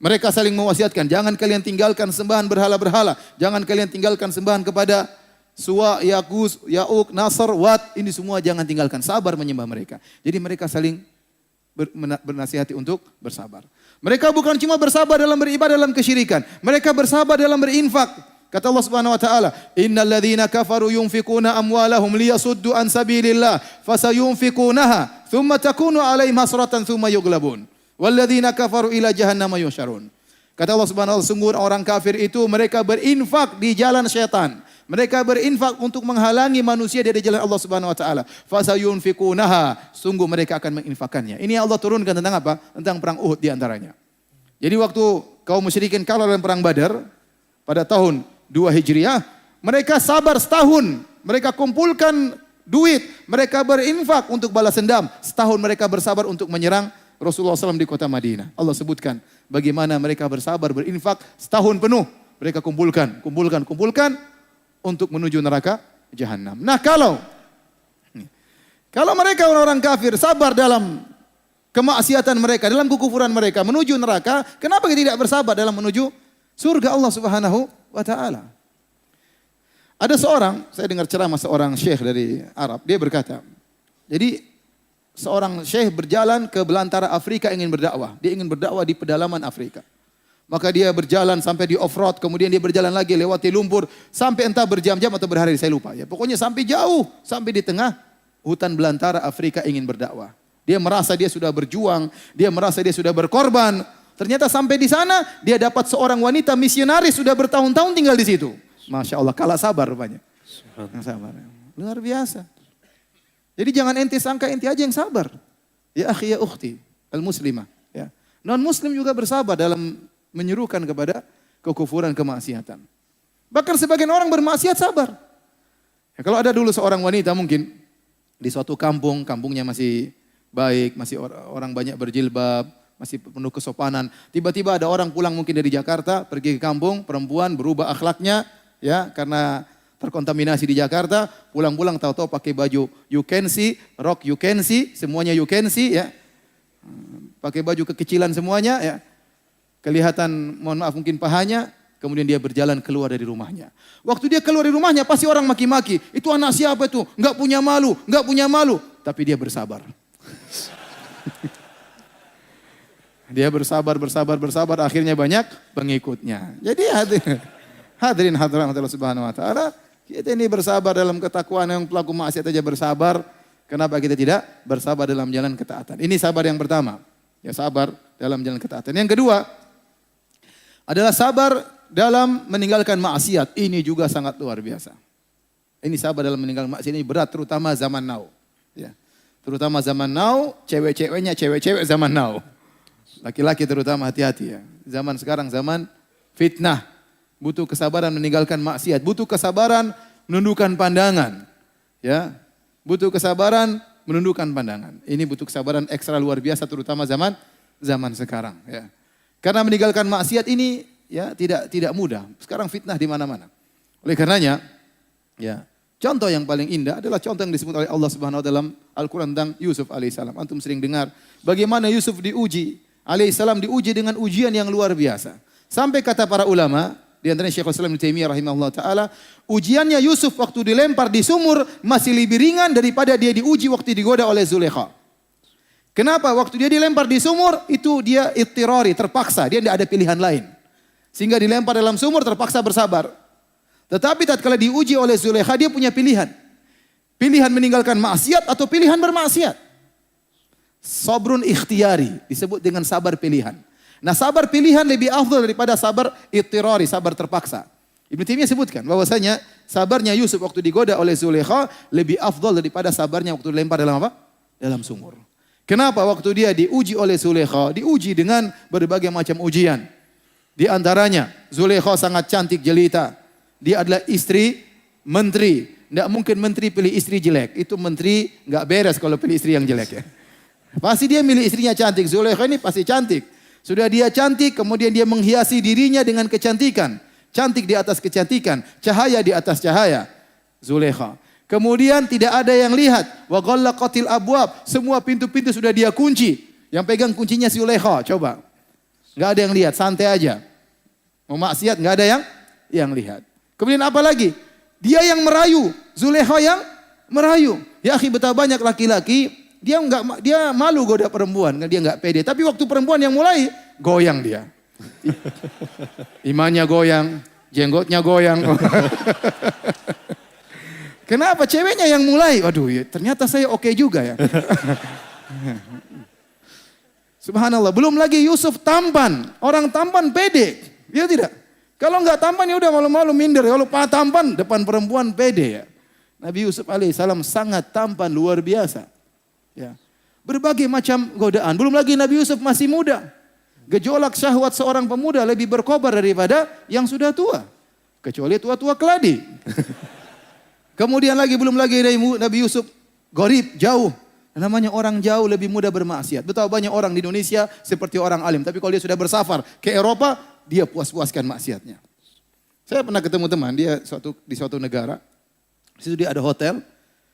Mereka saling mewasiatkan, jangan kalian tinggalkan sembahan berhala-berhala. Jangan kalian tinggalkan sembahan kepada Suwa, Yagus, Ya'uq, Nasr, Wad. Ini semua jangan tinggalkan. Sabar menyembah mereka. Jadi mereka saling bernasihati untuk bersabar. Mereka bukan cuma bersabar dalam beribadah dalam kesyirikan. Mereka bersabar dalam berinfak. Kata Allah Subhanahu wa taala, "Innal ladzina kafaru yunfikuna amwalahum liyasuddu an sabilillah, fasayunfikunaha, thumma takunu 'alaihim hasratan thumma yughlabun. Walladzina kafaru ila jahannama yusyarun." Kata Allah Subhanahu wa taala, sungguh orang kafir itu mereka berinfak di jalan syaitan. Mereka berinfak untuk menghalangi manusia dari jalan Allah Subhanahu wa taala. Fasayunfikunaha, sungguh mereka akan menginfakannya. Ini Allah turunkan tentang apa? Tentang perang Uhud di antaranya. Jadi waktu kaum musyrikin kalah dalam perang Badar pada tahun 2 Hijriah, mereka sabar setahun. Mereka kumpulkan duit, mereka berinfak untuk balas dendam. Setahun mereka bersabar untuk menyerang Rasulullah SAW di kota Madinah. Allah sebutkan bagaimana mereka bersabar berinfak setahun penuh. Mereka kumpulkan untuk menuju neraka Jahannam. Nah kalau mereka orang-orang kafir sabar dalam kemaksiatan mereka, dalam kekufuran mereka menuju neraka, kenapa kita tidak bersabar dalam menuju surga Allah Subhanahu wa taala? Ada seorang, saya dengar ceramah seorang syekh dari Arab, dia berkata, jadi seorang syekh berjalan ke belantara Afrika ingin berdakwah. Dia ingin berdakwah di pedalaman Afrika. Maka dia berjalan sampai di off-road, kemudian dia berjalan lagi lewati lumpur, sampai entah berjam-jam atau berhari, saya lupa. Ya, pokoknya sampai jauh, sampai di tengah hutan belantara Afrika ingin berdakwah. Dia merasa dia sudah berjuang, dia merasa dia sudah berkorban. Ternyata sampai di sana, dia dapat seorang wanita misionaris sudah bertahun-tahun tinggal di situ. Masya Allah, kalah sabar rupanya. Sabar. Luar biasa. Jadi jangan ente sangka ente aja yang sabar. Ya akhi ya ukhti al-muslimah. Ya. Non-muslim juga bersabar dalam menyerukan kepada kekufuran kemaksiatan. Bahkan sebagian orang bermaksiat sabar. Ya, kalau ada dulu seorang wanita mungkin di suatu kampung, kampungnya masih baik, masih orang banyak berjilbab, masih penuh kesopanan. Tiba-tiba ada orang pulang mungkin dari Jakarta, pergi ke kampung, perempuan berubah akhlaknya, ya karena terkontaminasi di Jakarta, pulang-pulang tahu-tahu pakai baju you can see, rok you can see, semuanya you can see, ya. Pakai baju kekecilan semuanya, ya. Kelihatan, mohon maaf mungkin pahanya, kemudian dia berjalan keluar dari rumahnya. Waktu dia keluar dari rumahnya pasti orang maki-maki, itu anak siapa itu? Enggak punya malu, enggak punya malu. Tapi dia bersabar. Dia bersabar, akhirnya banyak pengikutnya. Jadi hadirin hadirat Allah Subhanahu wa taala, kita ini bersabar dalam ketakwaan, yang pelaku maksiat aja bersabar. Kenapa kita tidak bersabar dalam jalan ketaatan? Ini sabar yang pertama. Ya, sabar dalam jalan ketaatan. Yang kedua adalah sabar dalam meninggalkan maksiat. Ini juga sangat luar biasa. Ini sabar dalam meninggalkan maksiat ini berat, terutama zaman now. Ya. Terutama zaman now, cewek-ceweknya cewek-cewek zaman now. Laki-laki terutama hati-hati ya. Zaman sekarang zaman fitnah. Butuh kesabaran meninggalkan maksiat. Butuh kesabaran menundukkan pandangan. Ya. Butuh kesabaran menundukkan pandangan. Ini butuh kesabaran ekstra luar biasa terutama zaman sekarang ya. Karena meninggalkan maksiat ini ya tidak mudah. Sekarang fitnah di mana-mana. Oleh karenanya ya, contoh yang paling indah adalah contoh yang disebut oleh Allah Subhanahu wa taala dalam Al-Qur'an tentang Yusuf alaihissalam. Antum sering dengar bagaimana Yusuf diuji, alaihissalam diuji dengan ujian yang luar biasa. Sampai kata para ulama, di antaranya Syekhul Islam Ibnu Taimiyah rahimahullah taala, ujiannya Yusuf waktu dilempar di sumur masih lebih ringan daripada dia diuji waktu digoda oleh Zulaikha. Kenapa? Waktu dia dilempar di sumur, itu dia ittirari, terpaksa. Dia tidak ada pilihan lain. Sehingga dilempar dalam sumur, terpaksa bersabar. Tetapi tatkala diuji oleh Zulaikha, dia punya pilihan. Pilihan meninggalkan maksiat atau pilihan bermaksiat. Sabrun ikhtiyari, disebut dengan sabar pilihan. Nah, sabar pilihan lebih afdal daripada sabar ittirari, sabar terpaksa. Ibnu Taimiyah sebutkan bahwasanya sabarnya Yusuf waktu digoda oleh Zulaikha lebih afdal daripada sabarnya waktu dilempar dalam apa? Dalam sumur. Kenapa? Waktu dia diuji oleh Zulaikha, diuji dengan berbagai macam ujian. Di antaranya, Zulaikha sangat cantik jelita. Dia adalah istri menteri. Tidak mungkin menteri pilih istri jelek. Itu menteri nggak beres kalau pilih istri yang jelek ya. Pasti dia milih istrinya cantik. Zulaikha ini pasti cantik. Sudah dia cantik, kemudian dia menghiasi dirinya dengan kecantikan. Cantik di atas kecantikan, cahaya di atas cahaya. Zulaikha. Kemudian tidak ada yang lihat. Wa ghallaqatil abwab. Semua pintu-pintu sudah dia kunci. Yang pegang kuncinya Zulaikha. Coba. Enggak ada yang lihat, santai aja. Mau maksiat enggak ada yang lihat. Kemudian apa lagi? Dia yang merayu. Zulaikha yang merayu. Ya akhi, betapa banyak laki-laki dia malu goda perempuan, dia enggak pede. Tapi waktu perempuan yang mulai, goyang dia. Imannya goyang, jenggotnya goyang. Kenapa? Ceweknya yang mulai. Waduh, ya, ternyata saya oke juga ya. Subhanallah. Belum lagi Yusuf tampan. Orang tampan pede. Ya tidak? Kalau enggak tampan ya udah malu-malu minder. Kalau tampan depan perempuan pede ya. Nabi Yusuf alaihissalam sangat tampan luar biasa. Ya. Berbagai macam godaan. Belum lagi Nabi Yusuf masih muda. Gejolak syahwat seorang pemuda lebih berkobar daripada yang sudah tua. Kecuali tua-tua keladi. Kemudian belum lagi Nabi Yusuf gharib, jauh. Namanya orang jauh lebih mudah bermaksiat. Betapa banyak orang di Indonesia seperti orang alim. Tapi kalau dia sudah bersafar ke Eropa, dia puas-puaskan maksiatnya. Saya pernah ketemu teman, dia di suatu negara. Di situ dia ada hotel.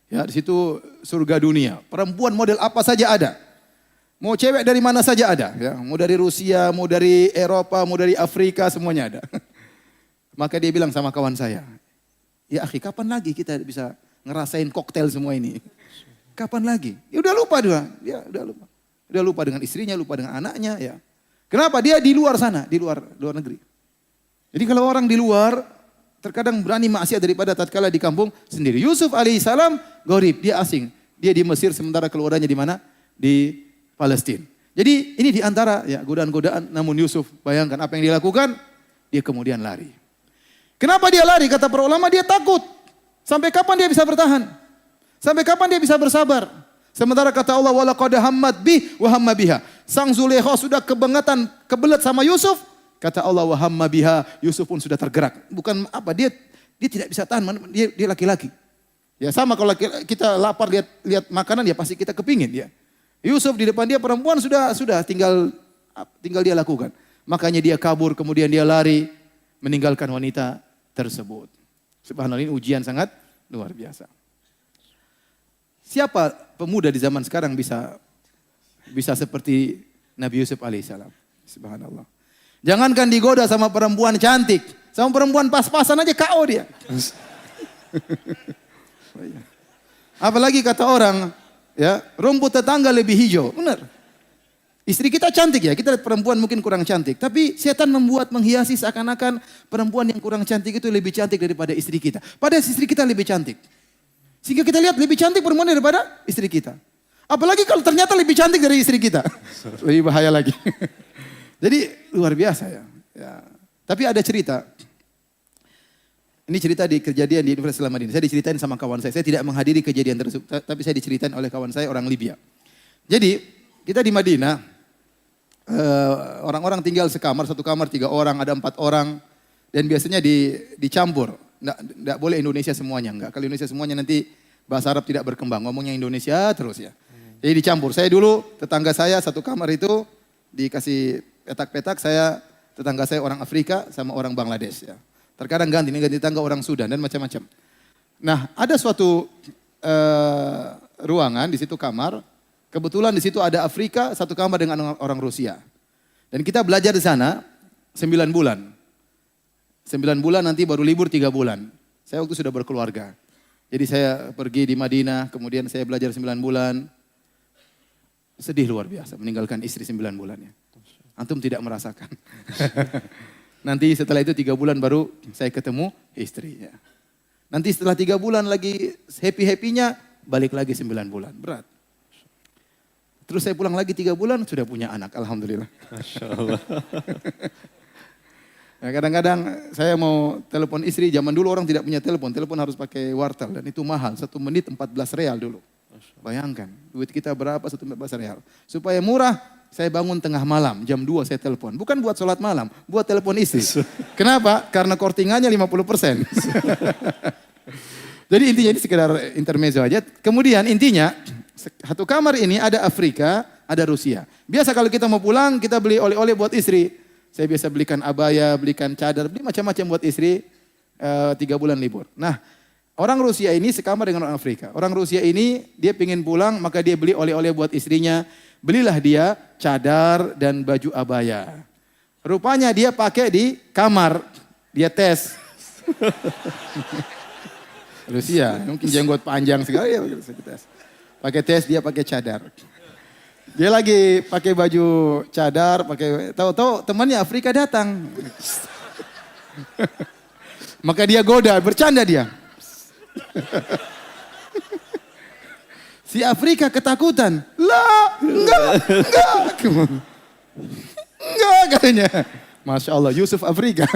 Ya, di situ surga dunia. Perempuan model apa saja ada. Mau cewek dari mana saja ada. Ya, mau dari Rusia, mau dari Eropa, mau dari Afrika, semuanya ada. Maka dia bilang sama kawan saya, ya akhi, kapan lagi kita bisa ngerasain koktail semua ini? Kapan lagi? Ya udah lupa dia. Ya udah lupa. Udah lupa dengan istrinya, lupa dengan anaknya ya. Kenapa? Dia di luar sana, di luar negeri. Jadi kalau orang di luar terkadang berani maksiat daripada tatkala di kampung sendiri. Yusuf alaihissalam gharib, dia asing. Dia di Mesir sementara keluarganya di mana? Di Palestina. Jadi ini di antara ya godaan-godaan, namun Yusuf bayangkan apa yang dia lakukan, dia kemudian lari. Kenapa dia lari? Kata para ulama, dia takut. Sampai kapan dia bisa bertahan? Sampai kapan dia bisa bersabar? Sementara kata Allah, walaqad hammat bih wa hamma biha. Sang Zulaikha sudah kebelet sama Yusuf. Kata Allah, wa hamma biha, Yusuf pun sudah tergerak. Bukan apa, dia tidak bisa tahan, dia laki-laki. Ya sama kalau kita lapar lihat makanan ya pasti kita kepingin ya. Yusuf di depan dia perempuan sudah tinggal dia lakukan. Makanya dia kabur, kemudian dia lari meninggalkan wanita tersebut. Subhanallah, ini ujian sangat luar biasa. Siapa pemuda di zaman sekarang bisa seperti Nabi Yusuf alaihissalam? Subhanallah. Jangankan digoda sama perempuan cantik, sama perempuan pas-pasan aja KO dia. Apalagi kata orang, ya rumput tetangga lebih hijau. Benar. Istri kita cantik ya, kita lihat perempuan mungkin kurang cantik. Tapi setan membuat menghiasi seakan-akan perempuan yang kurang cantik itu lebih cantik daripada istri kita. Padahal istri kita lebih cantik. Sehingga kita lihat lebih cantik perempuan daripada istri kita. Apalagi kalau ternyata lebih cantik dari istri kita. Lebih bahaya lagi. Jadi luar biasa ya. Tapi ada cerita. Ini cerita di kejadian di Universitas Islam Madinah. Saya diceritain sama kawan saya. Saya tidak menghadiri kejadian tersebut. Tapi saya diceritain oleh kawan saya orang Libya. Jadi kita di Madinah. Orang-orang tinggal sekamar. Satu kamar 3 orang. Ada 4 orang. Dan biasanya dicampur. Nggak boleh Indonesia semuanya. Enggak. Kalau Indonesia semuanya nanti bahasa Arab tidak berkembang. Ngomongnya Indonesia terus ya. Jadi dicampur. Saya dulu tetangga saya satu kamar itu dikasih petak-petak. Tetangga saya orang Afrika sama orang Bangladesh ya. Terkadang ganti tangga orang Sudan dan macam-macam. Nah, ada suatu ruangan di situ kamar. Kebetulan di situ ada Afrika, satu kamar dengan orang Rusia. Dan kita belajar di sana 9 bulan. 9 bulan nanti baru libur 3 bulan. Saya waktu sudah berkeluarga. Jadi saya pergi di Madinah, kemudian saya belajar 9 bulan. Sedih luar biasa meninggalkan istri 9 bulannya. Antum tidak merasakan. Nanti setelah itu 3 bulan baru saya ketemu istrinya. Nanti setelah 3 bulan lagi happy-happynya balik lagi 9 bulan. Berat. Terus saya pulang lagi 3 bulan sudah punya anak. Alhamdulillah. Masya Allah. Nah, kadang-kadang saya mau telepon istri. Zaman dulu orang tidak punya telepon. Telepon harus pakai wartel dan itu mahal. 1 menit 14 real dulu. Bayangkan duit kita berapa 1 menit 14 real. Supaya murah saya bangun tengah malam jam 2 saya telepon. Bukan buat sholat malam, buat telepon istri. Kenapa? Karena kortingannya 50%. Jadi intinya ini sekedar intermezzo aja. Kemudian intinya satu kamar ini ada Afrika, ada Rusia. Biasa kalau kita mau pulang kita beli oleh-oleh buat istri. Saya biasa belikan abaya, belikan cadar, beli macam-macam buat istri 3 bulan libur. Nah, orang Rusia ini sekamar dengan orang Afrika. Orang Rusia ini dia pingin pulang maka dia beli oleh-oleh buat istrinya. Belilah dia cadar dan baju abaya. Rupanya dia pakai di kamar. Dia tes. Rusia, mungkin jenggot panjang sekali ya tes. Pakai tes dia pakai cadar. Dia lagi pakai baju cadar, tahu-tahu temannya Afrika datang. Maka dia goda, bercanda dia. Si Afrika ketakutan. Lah, enggak. Enggak katanya. Masya Allah, Yusuf Afrika.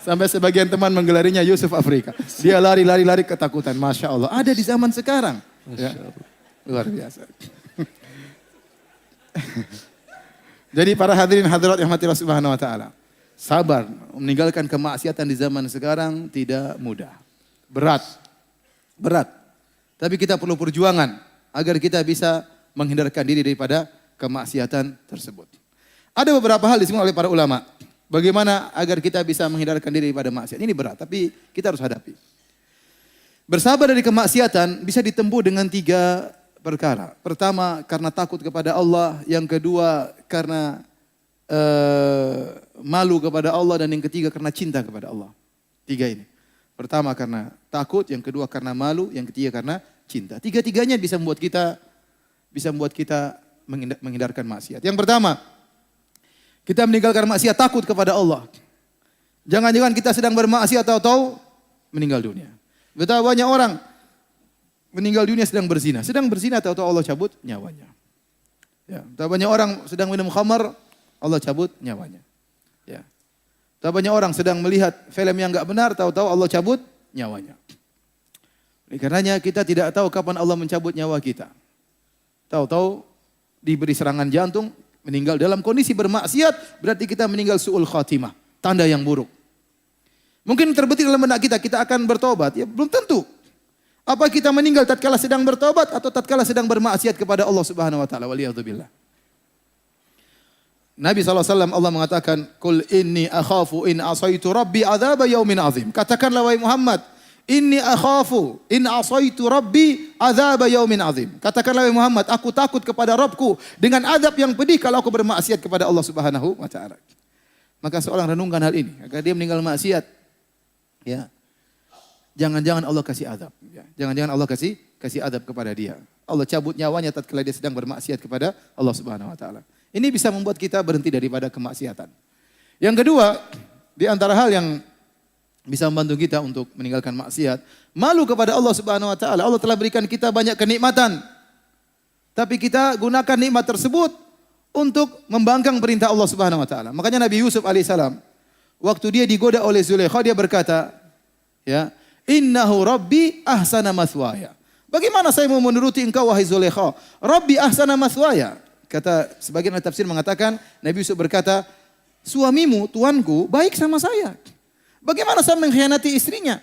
Sampai sebagian teman menggelarinya Yusuf Afrika. Dia lari ketakutan. Masya Allah, ada di zaman sekarang. Ya. Luar biasa. Jadi para hadirin hadirat yang mati Subhanahu wa ta'ala. Sabar, meninggalkan kemaksiatan di zaman sekarang tidak mudah. Berat. Tapi kita perlu perjuangan agar kita bisa menghindarkan diri daripada kemaksiatan tersebut. Ada beberapa hal disebut oleh para ulama. Bagaimana agar kita bisa menghindarkan diri daripada maksiat. Ini berat, tapi kita harus hadapi. Bersabar dari kemaksiatan bisa ditempuh dengan 3 perkara. Pertama, karena takut kepada Allah. Yang kedua, karena malu kepada Allah. Dan yang ketiga, karena cinta kepada Allah. 3 ini. Pertama karena takut, yang kedua karena malu, yang ketiga karena cinta. 3-tiganya bisa membuat kita menghindarkan maksiat. Yang pertama, kita meninggalkan maksiat takut kepada Allah. Jangan-jangan kita sedang bermaksiat tahu-tahu meninggal dunia. Betapa banyak orang meninggal dunia sedang berzina tahu-tahu Allah cabut nyawanya. Ya, betapa banyak orang sedang minum khamar, Allah cabut nyawanya. Ya. Betapa banyak orang sedang melihat film yang enggak benar, tahu-tahu Allah cabut nyawanya. Oleh karenanya kita tidak tahu kapan Allah mencabut nyawa kita. Tahu-tahu diberi serangan jantung, meninggal dalam kondisi bermaksiat, berarti kita meninggal su'ul khatimah, tanda yang buruk. Mungkin terbetik dalam benak kita akan bertobat, ya belum tentu. Apa kita meninggal tatkala sedang bertobat atau tatkala sedang bermaksiat kepada Allah Subhanahu wa taala, waliyadzubillah. Nabi SAW Allah mengatakan, "Qul inni akhafu in asaitu rabbi adzaba yaumin azim." Katakanlah wahai Muhammad, inni akhafu in asaitu rabbi adzaba yaumin azim. Katakanlah wahai Muhammad, aku takut kepada Rabbku dengan azab yang pedih kalau aku bermaksiat kepada Allah Subhanahu wa taala. Maka seorang renungkan hal ini, agar dia meninggal maksiat. Ya. Jangan-jangan Allah kasih azab, ya. Jangan-jangan Allah kasih azab kepada dia. Allah cabut nyawanya tatkala dia sedang bermaksiat kepada Allah Subhanahu wa taala. Ini bisa membuat kita berhenti daripada kemaksiatan. Yang kedua, di antara hal yang bisa membantu kita untuk meninggalkan maksiat. Malu kepada Allah Subhanahu wa taala. Allah telah berikan kita banyak kenikmatan. Tapi kita gunakan nikmat tersebut untuk membangkang perintah Allah Subhanahu wa taala. Makanya Nabi Yusuf alaihissalam waktu dia digoda oleh Zulaikha, dia berkata, ya, innahu rabbi ahsana maswaya. Bagaimana saya mau menuruti engkau wahai Zulaikha? Rabbi ahsana maswaya. Kata sebagian ahli tafsir mengatakan, Nabi Yusuf berkata, suamimu, tuanku, baik sama saya. Bagaimana saya mengkhianati istrinya?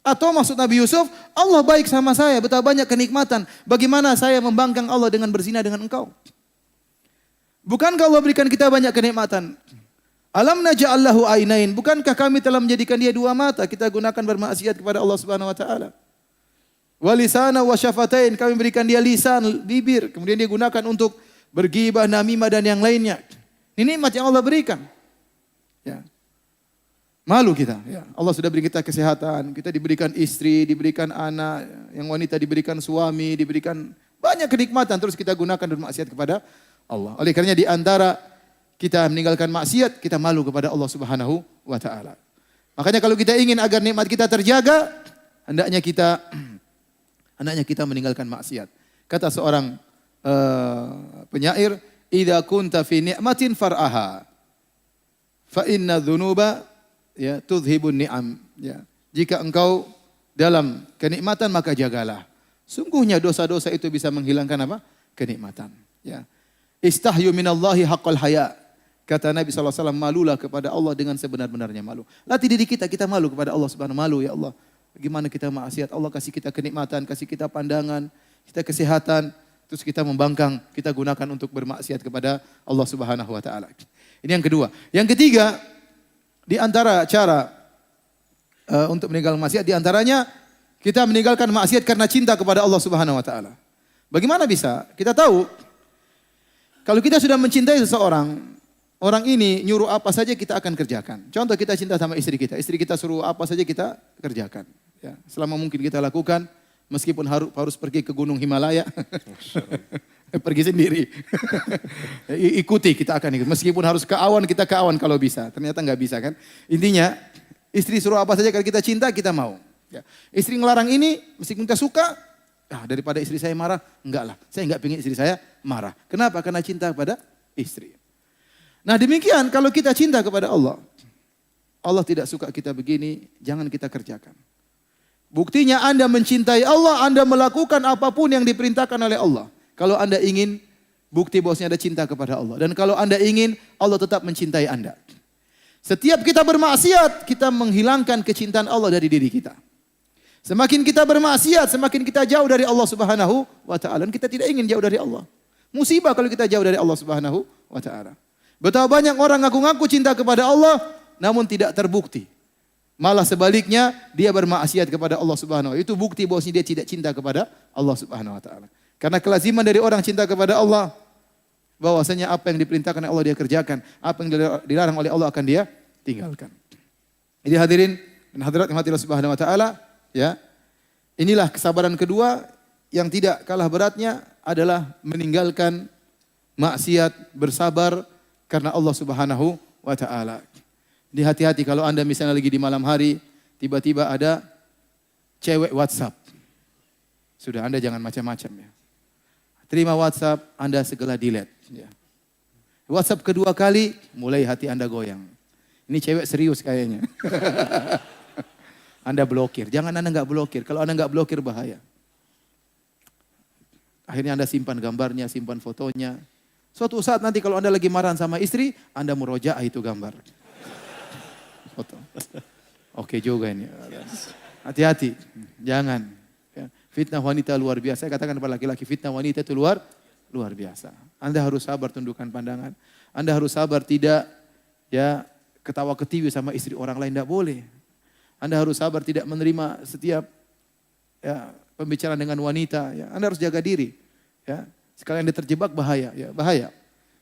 Atau maksud Nabi Yusuf, Allah baik sama saya, betapa banyak kenikmatan. Bagaimana saya membangkang Allah dengan berzina dengan engkau? Bukankah Allah berikan kita banyak kenikmatan? Alam naj'al lahu ainain, bukankah kami telah menjadikan dia dua mata, kita gunakan bermaksiat kepada Allah Subhanahu wa taala. Wa lisana wa syafatain, kami berikan dia lisan, bibir, kemudian dia gunakan untuk berghibah, namimah dan yang lainnya. Ini nikmat yang Allah berikan. Ya. Malu kita, ya. Allah sudah beri kita kesehatan, kita diberikan istri, diberikan anak, yang wanita diberikan suami, diberikan banyak kenikmatan, terus kita gunakan bermaksiat kepada Allah. Oleh karenanya di antara kita meninggalkan maksiat, kita malu kepada Allah Subhanahu wa taala. Makanya kalau kita ingin agar nikmat kita terjaga, hendaknya kita meninggalkan maksiat. Kata seorang penyair, "Idza kunta fi ni'matin far'aha, fa inna dzunuba ya tudhibun ni'am." Ya. Jika engkau dalam kenikmatan maka jagalah. Sungguhnya dosa-dosa itu bisa menghilangkan apa? Kenikmatan. Ya. Istahyu minallahi haqqal haya. Kata Nabi SAW, malulah kepada Allah dengan sebenar-benarnya malu. Latih diri kita, kita malu kepada Allah Subhanahu malu, ya Allah. Bagaimana kita maksiat, Allah kasih kita kenikmatan, kasih kita pandangan, kita kesehatan, terus kita membangkang, kita gunakan untuk bermaksiat kepada Allah Subhanahu wa taala. Ini yang kedua. Yang ketiga, di antara cara untuk meninggalkan maksiat, di antaranya kita meninggalkan maksiat karena cinta kepada Allah Subhanahu wa taala. Bagaimana bisa? Kita tahu kalau kita sudah mencintai seseorang, orang ini nyuruh apa saja kita akan kerjakan. Contoh kita cinta sama istri kita suruh apa saja kita kerjakan. Ya, selama mungkin kita lakukan, meskipun harus pergi ke Gunung Himalaya, pergi sendiri. Ikuti, kita akan ikut. Meskipun harus ke awan, kita ke awan kalau bisa. Ternyata nggak bisa kan. Intinya, istri suruh apa saja kalau kita cinta, kita mau. Ya. Istri ngelarang ini, meskipun kita suka, daripada istri saya marah, enggak lah. Saya enggak pengen istri saya marah. Kenapa? Karena cinta kepada istri. Nah demikian kalau kita cinta kepada Allah, Allah tidak suka kita begini, jangan kita kerjakan. Buktinya Anda mencintai Allah, Anda melakukan apapun yang diperintahkan oleh Allah. Kalau Anda ingin bukti bahwasanya ada cinta kepada Allah. Dan kalau Anda ingin, Allah tetap mencintai Anda. Setiap kita bermaksiat, kita menghilangkan kecintaan Allah dari diri kita. Semakin kita bermaksiat, semakin kita jauh dari Allah Subhanahu wa taala. Dan kita tidak ingin jauh dari Allah. Musibah kalau kita jauh dari Allah Subhanahu wa taala. Betapa banyak orang ngaku-ngaku cinta kepada Allah, namun tidak terbukti. Malah sebaliknya, dia bermaksiat kepada Allah Subhanahu wa taala. Itu bukti bahwasanya dia tidak cinta kepada Allah Subhanahu wa taala. Karena kelaziman dari orang cinta kepada Allah, bahwasanya apa yang diperintahkan oleh Allah dia kerjakan, apa yang dilarang oleh Allah akan dia tinggalkan. Jadi hadirin dan hadirat yang hati Allah Subhanahu wa taala, ya. Inilah kesabaran kedua yang tidak kalah beratnya adalah meninggalkan maksiat, bersabar karena Allah Subhanahu wa taala. Di hati-hati kalau Anda misalnya lagi di malam hari, tiba-tiba ada cewek WhatsApp. Sudah, Anda jangan macam-macam ya. Terima WhatsApp, Anda segera delete. Ya. WhatsApp kedua kali, mulai hati Anda goyang. Ini cewek serius kayaknya. Anda blokir. Jangan Anda nggak blokir. Kalau Anda nggak blokir bahaya. Akhirnya Anda simpan gambarnya, simpan fotonya. Suatu saat nanti kalau Anda lagi marah sama istri, Anda murojaah itu gambar. Foto. Oke juga ini. Hati-hati. Jangan. Ya. Fitnah wanita luar biasa. Saya katakan kepada laki-laki, fitnah wanita itu luar biasa. Anda harus sabar tundukkan pandangan. Anda harus sabar tidak ya ketawa ketiwi sama istri orang lain. Tidak boleh. Anda harus sabar tidak menerima setiap ya, pembicaraan dengan wanita. Ya. Anda harus jaga diri. Ya. Sekalian Anda terjebak bahaya. Ya, bahaya.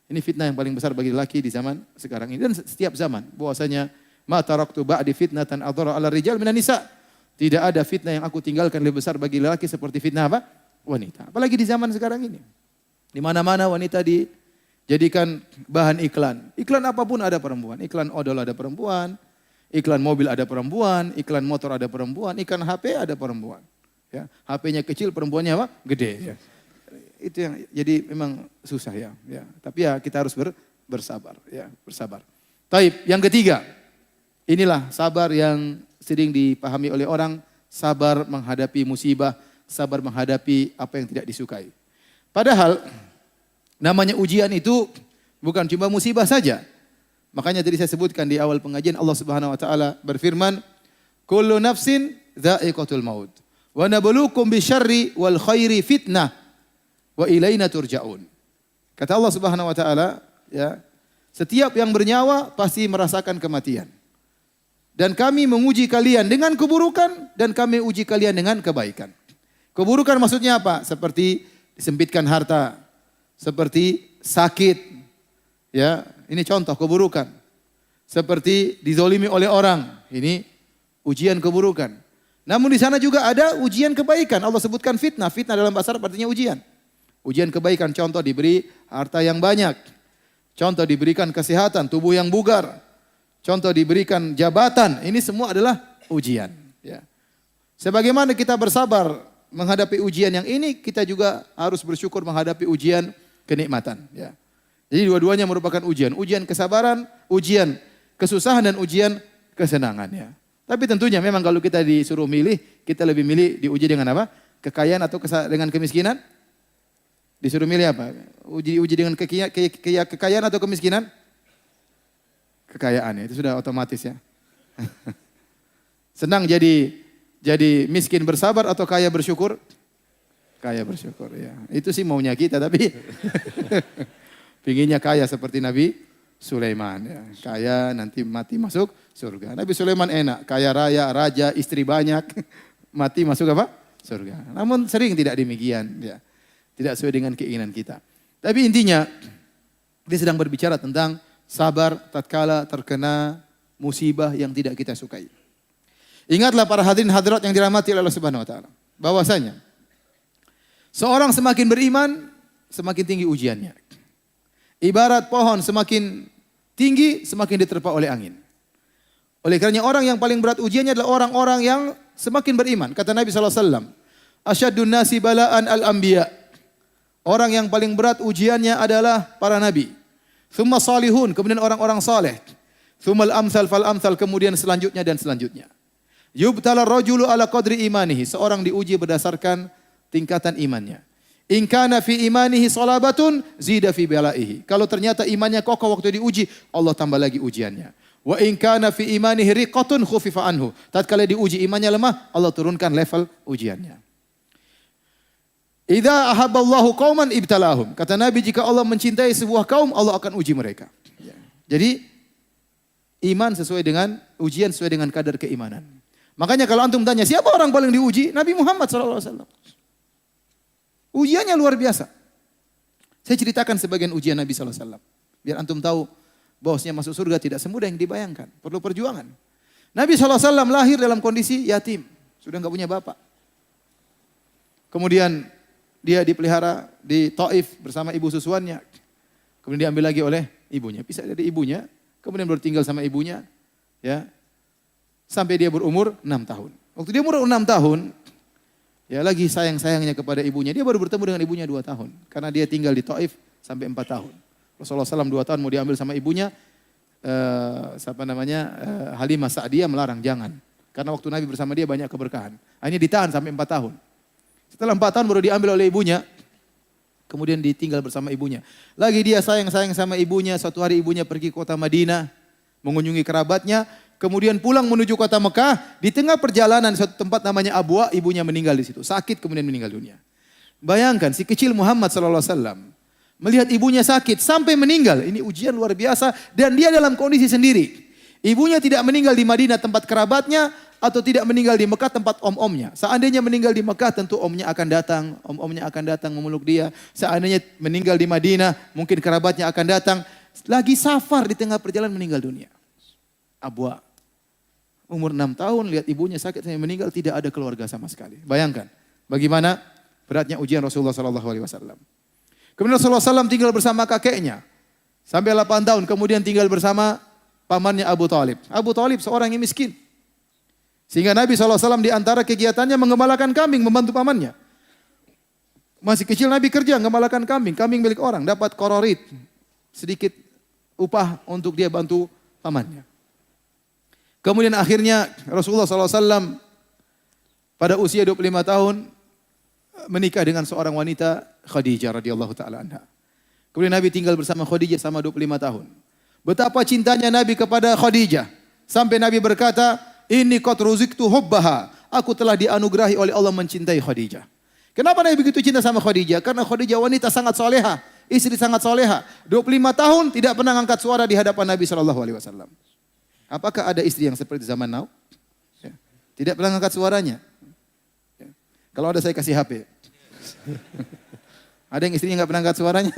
Ini fitnah yang paling besar bagi laki di zaman sekarang ini. Dan setiap zaman. Bahwasanya ma taraktu ba'di fitnatan adhara 'ala rijal minan nisa. Tidak ada fitnah yang aku tinggalkan lebih besar bagi lelaki seperti fitnah apa? Wanita. Apalagi di zaman sekarang ini. Di mana-mana wanita dijadikan bahan iklan. Iklan apapun ada perempuan. Iklan odol ada perempuan. Iklan mobil ada perempuan, iklan motor ada perempuan, iklan HP ada perempuan. Ya, HP-nya kecil, perempuannya apa? Gede. Ya. Itu yang jadi memang susah ya. Ya. Tapi ya kita harus bersabar. Ya, bersabar. Taib, yang ketiga, inilah sabar yang sering dipahami oleh orang, sabar menghadapi musibah, sabar menghadapi apa yang tidak disukai. Padahal namanya ujian itu bukan cuma musibah saja. Makanya tadi saya sebutkan di awal pengajian Allah Subhanahu wa taala berfirman, "Kullu nafsin dha'iqatul maut wa nabluukum bisyarri wal khairi fitnah wa ilaina turja'un." Kata Allah Subhanahu wa taala, ya, setiap yang bernyawa pasti merasakan kematian. Dan kami menguji kalian dengan keburukan dan kami uji kalian dengan kebaikan. Keburukan maksudnya apa? Seperti disempitkan harta, seperti sakit. Ya, ini contoh keburukan. Seperti dizolimi oleh orang, ini ujian keburukan. Namun di sana juga ada ujian kebaikan. Allah sebutkan fitnah. Fitnah dalam bahasa Arab artinya ujian. Ujian kebaikan, contoh diberi harta yang banyak. Contoh diberikan kesehatan, tubuh yang bugar. Contoh diberikan jabatan. Ini semua adalah ujian. Ya. Sebagaimana kita bersabar menghadapi ujian yang ini, kita juga harus bersyukur menghadapi ujian kenikmatan. Ya. Jadi dua-duanya merupakan ujian. Ujian kesabaran, ujian kesusahan dan ujian kesenangan. Ya. Tapi tentunya memang kalau kita disuruh milih, kita lebih milih diuji dengan apa? Kekayaan atau dengan kemiskinan? Disuruh milih apa? Uji dengan kekayaan atau kemiskinan? Kekayaan, ya. Itu sudah otomatis ya. Senang jadi miskin bersabar atau kaya bersyukur? Kaya bersyukur ya. Itu sih maunya kita, tapi pinginnya kaya seperti Nabi Sulaiman ya. Kaya nanti mati masuk surga. Nabi Sulaiman enak, kaya raya, raja, istri banyak, mati masuk apa? Surga. Namun sering tidak demikian ya. Tidak sesuai dengan keinginan kita. Tapi intinya dia sedang berbicara tentang sabar tatkala terkena musibah yang tidak kita sukai. Ingatlah para hadirin hadirat yang dirahmati oleh Allah Subhanahu wa taala, bahwasanya seorang semakin beriman, semakin tinggi ujiannya. Ibarat pohon semakin tinggi, semakin diterpa oleh angin. Oleh karenanya orang yang paling berat ujiannya adalah orang-orang yang semakin beriman. Kata Nabi SAW, "Asyaddun nasi bala'an al-anbiya." Orang yang paling berat ujiannya adalah para nabi. Tsumma salihun, kemudian orang-orang saleh. Tsummal amsal fal amsal, kemudian selanjutnya dan selanjutnya. Yubtala rajulu ala qadri imanihi, seorang diuji berdasarkan tingkatan imannya. In kana fi imanihi salabatun zida fi balaihi. Kalau ternyata imannya kokoh waktu diuji, Allah tambah lagi ujiannya. Wa in kana fi imanihi riqatun khufifa anhu. Tatkala diuji imannya lemah, Allah turunkan level ujiannya. Idza ahabballahu qauman ibtalahum. Kata Nabi, jika Allah mencintai sebuah kaum, Allah akan uji mereka. Ya. Jadi iman sesuai dengan ujian sesuai dengan kadar keimanan. Makanya kalau antum tanya siapa orang paling diuji? Nabi Muhammad SAW. Ujiannya luar biasa. Saya ceritakan sebagian ujian Nabi SAW. Biar antum tahu bahwasanya masuk surga tidak semudah yang dibayangkan. Perlu perjuangan. Nabi SAW lahir dalam kondisi yatim. Sudah enggak punya bapak. Kemudian dia dipelihara di Taif bersama ibu susuannya. Kemudian diambil lagi oleh ibunya. Pisah dari ibunya. Kemudian baru tinggal sama ibunya. Ya, sampai dia berumur 6 tahun. Waktu dia umur 6 tahun, ya lagi sayang-sayangnya kepada ibunya. Dia baru bertemu dengan ibunya 2 tahun. Karena dia tinggal di Taif sampai 4 tahun. Rasulullah SAW 2 tahun mau diambil sama ibunya. Halimah Sa'diyah melarang, jangan. Karena waktu Nabi bersama dia banyak keberkahan. Ini ditahan sampai 4 tahun. Setelah 4 tahun baru diambil oleh ibunya. Kemudian ditinggal bersama ibunya. Lagi dia sayang-sayang sama ibunya. Suatu hari ibunya pergi ke kota Madinah. Mengunjungi kerabatnya. Kemudian pulang menuju kota Mekah. Di tengah perjalanan suatu tempat namanya Abwa. Ibunya meninggal di situ. Sakit kemudian meninggal dunia. Bayangkan si kecil Muhammad SAW. Melihat ibunya sakit sampai meninggal. Ini ujian luar biasa. Dan dia dalam kondisi sendiri. Ibunya tidak meninggal di Madinah tempat kerabatnya. Atau tidak meninggal di Mekah tempat om-omnya. Seandainya meninggal di Mekah tentu omnya akan datang. Om-omnya akan datang memeluk dia. Seandainya meninggal di Madinah mungkin kerabatnya akan datang. Lagi safar di tengah perjalanan meninggal dunia. Abwa. Umur 6 tahun lihat ibunya sakit sampai meninggal, tidak ada keluarga sama sekali. Bayangkan bagaimana beratnya ujian Rasulullah SAW. Kemudian Rasulullah SAW tinggal bersama kakeknya. Sampai 8 tahun kemudian tinggal bersama pamannya Abu Talib. Abu Talib seorang yang miskin. Sehingga Nabi SAW di antara kegiatannya mengembalakan kambing, membantu pamannya. Masih kecil Nabi kerja, mengembalakan kambing. Kambing milik orang, dapat kororit. Sedikit upah untuk dia bantu pamannya. Kemudian akhirnya Rasulullah SAW pada usia 25 tahun menikah dengan seorang wanita Khadijah radhiyallahu taala anha. Kemudian Nabi tinggal bersama Khadijah selama 25 tahun. Betapa cintanya Nabi kepada Khadijah. Sampai Nabi berkata, "Inni qad ruziktu hubbaha." Aku telah dianugerahi oleh Allah mencintai Khadijah. Kenapa Nabi begitu cinta sama Khadijah? Karena Khadijah wanita sangat soleha, istri sangat soleha. 25 tahun tidak pernah angkat suara di hadapan Nabi SAW. Apakah ada istri yang seperti zaman now? Ya. Tidak pernah angkat suaranya. Ya. Kalau ada saya kasih HP. Ada yang istrinya nggak pernah angkat suaranya?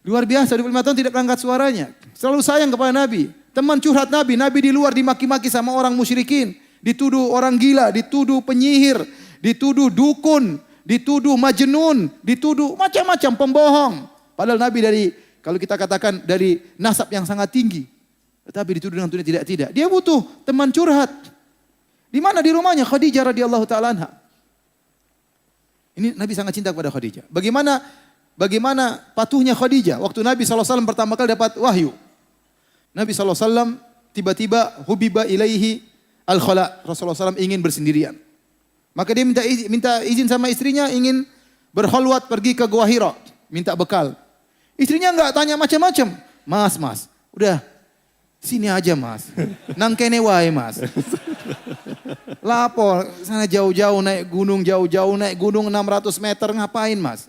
Luar biasa, 25 tahun tidak pernah angkat suaranya. Selalu sayang kepada Nabi. Teman curhat Nabi. Nabi di luar dimaki-maki sama orang musyrikin. Dituduh orang gila, dituduh penyihir, dituduh dukun, dituduh majnun, dituduh macam-macam pembohong. Padahal Nabi dari, kalau kita katakan dari nasab yang sangat tinggi. Tetapi dituduh dengan tuduhan tidak. Dia butuh teman curhat. Di mana? Di rumahnya Khadijah radhiyallahu taala anha. Ini Nabi sangat cinta kepada Khadijah. Bagaimana patuhnya Khadijah waktu Nabi SAW pertama kali dapat wahyu. Nabi SAW tiba-tiba hubiba ilaihi al-khala. Rasulullah SAW ingin bersendirian. Maka dia minta izin sama istrinya ingin berkhalwat pergi ke Gua Hira. Minta bekal. Istrinya enggak tanya macam-macam. Mas, udah sini aja mas. Nang kene wae mas. Lapor sana jauh-jauh naik gunung 600 meter ngapain mas?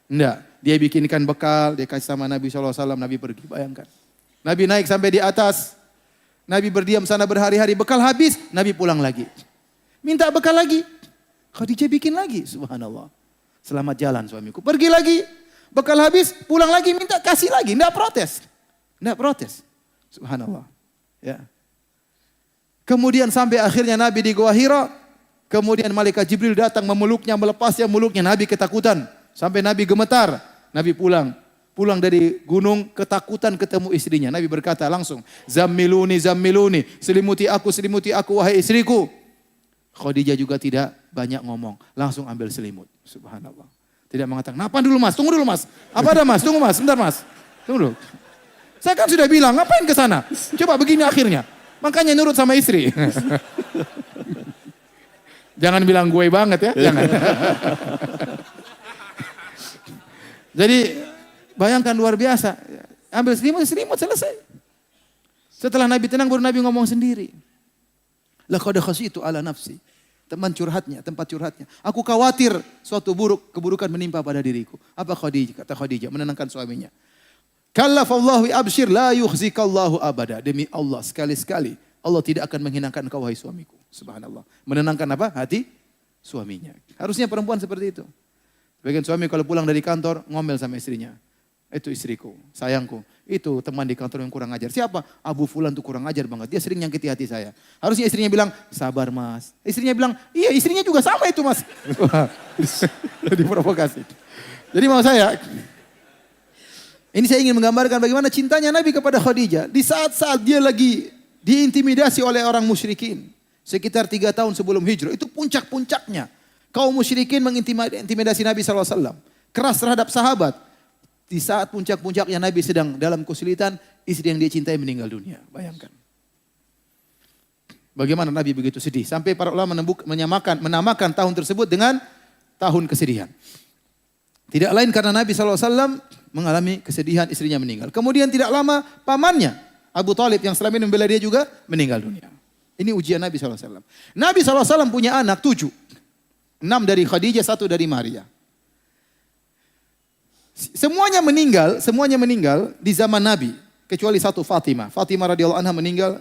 Enggak, dia bikinkan bekal, dia kasih sama Nabi SAW, Nabi pergi, bayangkan. Nabi naik sampai di atas, Nabi berdiam sana berhari-hari, bekal habis, Nabi pulang lagi. Minta bekal lagi, Khadijah bikin lagi, subhanallah. Selamat jalan suamiku, pergi lagi, bekal habis, pulang lagi, minta kasih lagi, enggak protes. Subhanallah. Ya. Kemudian sampai akhirnya Nabi di Gua Hira, kemudian malaikat Jibril datang memeluknya, melepasnya meluknya, Nabi ketakutan. Sampai Nabi gemetar, Nabi pulang dari gunung ketakutan ketemu istrinya. Nabi berkata langsung, Zammiluni, selimuti aku wahai istriku. Khadijah juga tidak banyak ngomong, langsung ambil selimut. Subhanallah. Tidak mengatakan, "Napan dulu mas, tunggu dulu mas. Apa ada mas? Tunggu mas, sebentar mas. Tunggu dulu. Saya kan sudah bilang, ngapain ke sana? Coba begini akhirnya. Makanya nurut sama istri." Jangan bilang gue banget ya, jangan. Jadi bayangkan luar biasa. Ambil selimut selesai. Setelah Nabi tenang baru Nabi ngomong sendiri. Laqad khasyitu ala nafsi. Teman curhatnya, tempat curhatnya. Aku khawatir suatu keburukan menimpa pada diriku. Apa Khadijah? Kata Khadijah menenangkan suaminya. Kallafallahu abshir la yukhzikallahu abada. Demi Allah sekali-sekali Allah tidak akan menghinakan engkau wahai suamiku. Subhanallah. Menenangkan apa? Hati suaminya. Harusnya perempuan seperti itu. Bagian suami kalau pulang dari kantor ngomel sama istrinya. Itu istriku, sayangku. Itu teman di kantor yang kurang ajar. Siapa? Abu Fulan tuh kurang ajar banget. Dia sering nyakiti hati saya. Harusnya istrinya bilang, "Sabar mas." Istrinya bilang, "Iya istrinya juga sama itu mas." Jadi provokasi. Jadi mau saya, ini saya ingin menggambarkan bagaimana cintanya Nabi kepada Khadijah. Di saat-saat dia lagi diintimidasi oleh orang musyrikin. Sekitar 3 tahun sebelum hijrah. Itu puncak-puncaknya. Kaum musyrikin mengintimidasi Nabi SAW. Keras terhadap sahabat. Di saat puncak-puncaknya Nabi sedang dalam kesulitan, istri yang dia cintai meninggal dunia. Bayangkan. Bagaimana Nabi begitu sedih. Sampai para ulama menamakan tahun tersebut dengan tahun kesedihan. Tidak lain karena Nabi SAW mengalami kesedihan istrinya meninggal. Kemudian tidak lama pamannya, Abu Talib yang selama ini membela dia juga meninggal dunia. Ini ujian Nabi SAW. Nabi SAW punya anak 7. 6 dari Khadijah, 1 dari Maria. Semuanya meninggal di zaman Nabi. Kecuali satu Fatimah. Fatimah radhiyallahu anha meninggal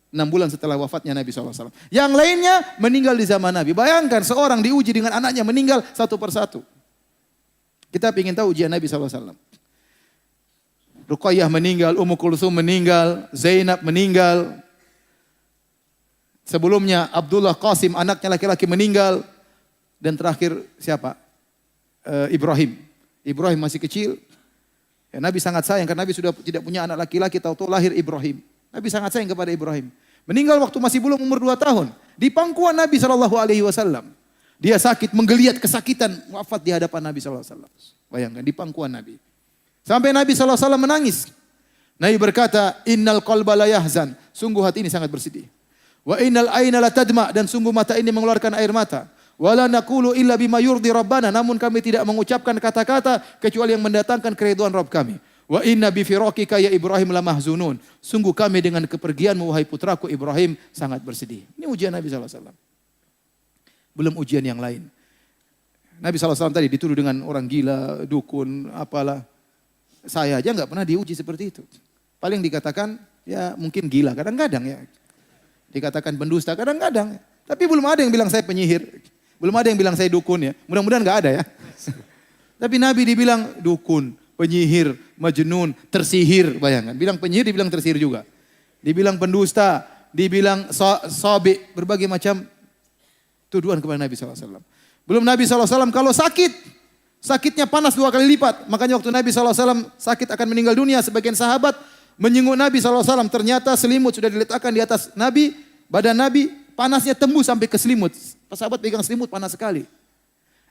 6 bulan setelah wafatnya Nabi SAW. Yang lainnya meninggal di zaman Nabi. Bayangkan seorang diuji dengan anaknya meninggal satu persatu. Kita ingin tahu ujian Nabi SAW. Ruqayyah meninggal, Ummu Kulsum meninggal, Zainab meninggal. Sebelumnya Abdullah Qasim anaknya laki-laki meninggal. Dan terakhir siapa? Ibrahim. Ibrahim masih kecil. Ya, Nabi sangat sayang karena Nabi sudah tidak punya anak laki-laki, tahu-tahu lahir Ibrahim. Nabi sangat sayang kepada Ibrahim. Meninggal waktu masih belum umur 2 tahun. Di pangkuan Nabi SAW. Dia sakit, menggeliat kesakitan, wafat di hadapan Nabi SAW. Bayangkan, di pangkuan Nabi. Sampai Nabi SAW menangis. Nabi berkata, innal qalba la yahzan. Sungguh hati ini sangat bersedih. Wa innal aina la tadma. Dan sungguh mata ini mengeluarkan air mata. Wala naqulu illa bima yurdi rabbana. Namun kami tidak mengucapkan kata-kata kecuali yang mendatangkan keridhaan Rabb kami. Wa inna bi firaqika ya Ibrahim la mahzunun. Sungguh kami dengan kepergianmu wahai putraku Ibrahim sangat bersedih. Ini ujian Nabi SAW. Belum ujian yang lain. Nabi SAW tadi dituduh dengan orang gila, dukun, apalah. Saya aja enggak pernah diuji seperti itu. Paling dikatakan ya mungkin gila kadang-kadang ya. Dikatakan pendusta kadang-kadang. Tapi belum ada yang bilang saya penyihir. Belum ada yang bilang saya dukun ya. Mudah-mudahan enggak ada ya. Tapi Nabi dibilang dukun, penyihir, majnun, tersihir. Bayangkan, bilang penyihir dibilang tersihir juga. Dibilang pendusta, dibilang sobi, berbagai macam tuduhan kepada Nabi SAW. Belum Nabi SAW kalau sakit, sakitnya panas 2 kali lipat. Makanya waktu Nabi SAW sakit akan meninggal dunia, sebagian sahabat menyenguk Nabi SAW. Ternyata selimut sudah diletakkan di atas Nabi, badan Nabi, panasnya tembus sampai ke selimut. Sahabat pegang selimut panas sekali.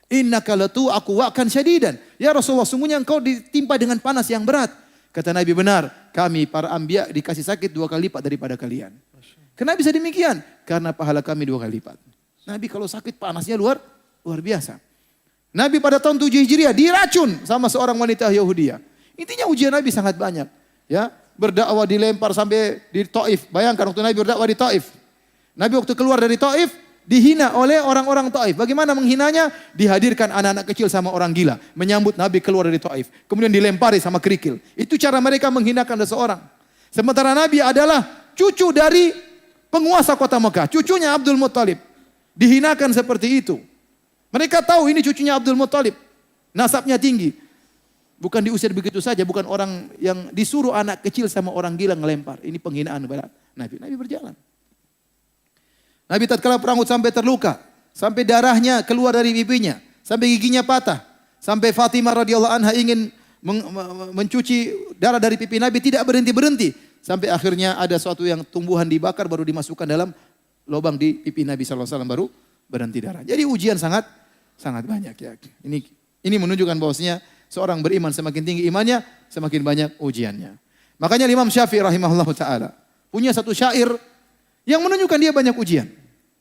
Innaka latu'aku wa'kan syadidan. Ya Rasulullah, sungguhnya engkau ditimpa dengan panas yang berat. Kata Nabi, benar, kami para anbiya dikasih sakit 2 kali lipat daripada kalian. Kenapa bisa demikian? Karena pahala kami 2 kali lipat. Nabi kalau sakit panasnya luar biasa. Nabi pada tahun 7 Hijriah diracun sama seorang wanita Yahudiyah. Intinya ujian Nabi sangat banyak. Ya, berdakwah dilempar sampai di Taif. Bayangkan waktu Nabi berdakwah di Taif. Nabi waktu keluar dari Taif dihina oleh orang-orang Taif. Bagaimana menghinanya? Dihadirkan anak-anak kecil sama orang gila. Menyambut Nabi keluar dari Taif. Kemudian dilempari sama kerikil. Itu cara mereka menghinakan seseorang. Sementara Nabi adalah cucu dari penguasa kota Mekah. Cucunya Abdul Muttalib. Dihinakan seperti itu. Mereka tahu ini cucunya Abdul Muttalib. Nasabnya tinggi. Bukan diusir begitu saja. Bukan orang yang disuruh anak kecil sama orang gila ngelempar. Ini penghinaan kepada Nabi. Nabi berjalan. Nabi tatkala perang Uhud sampai terluka, sampai darahnya keluar dari pipinya, sampai giginya patah, sampai Fatimah radhiyallahu anha ingin mencuci darah dari pipi Nabi tidak berhenti-berhenti, sampai akhirnya ada suatu yang tumbuhan dibakar baru dimasukkan dalam lubang di pipi Nabi sallallahu alaihi wasallam baru berhenti darah. Jadi ujian sangat banyak ya. Ini menunjukkan bahwasanya seorang beriman semakin tinggi imannya, semakin banyak ujiannya. Makanya Imam Syafi'i rahimahullahu taala punya satu syair yang menunjukkan dia banyak ujian.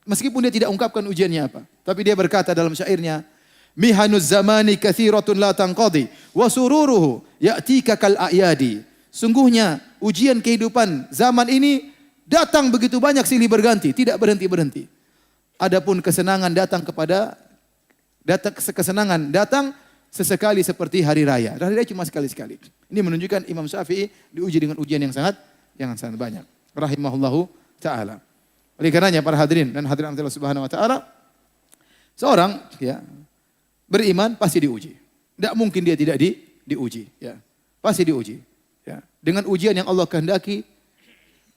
Meskipun dia tidak ungkapkan ujiannya apa. Tapi dia berkata dalam syairnya, mihanuz zamani kathiratun la tanqadi wa sururuhu ya'tika kal a'yadi. Sungguhnya ujian kehidupan zaman ini datang begitu banyak silih berganti, tidak berhenti-berhenti. Adapun kesenangan datang sesekali seperti hari raya. Hari raya cuma sekali-sekali. Ini menunjukkan Imam Syafi'i diuji dengan ujian yang sangat banyak. Rahimahullahu ta'ala. Oleh karenanya para hadirin dan hadirin Allah Subhanahu wa taala, seorang ya beriman pasti diuji. Tidak mungkin dia tidak diuji, ya. Pasti diuji, ya. Dengan ujian yang Allah kehendaki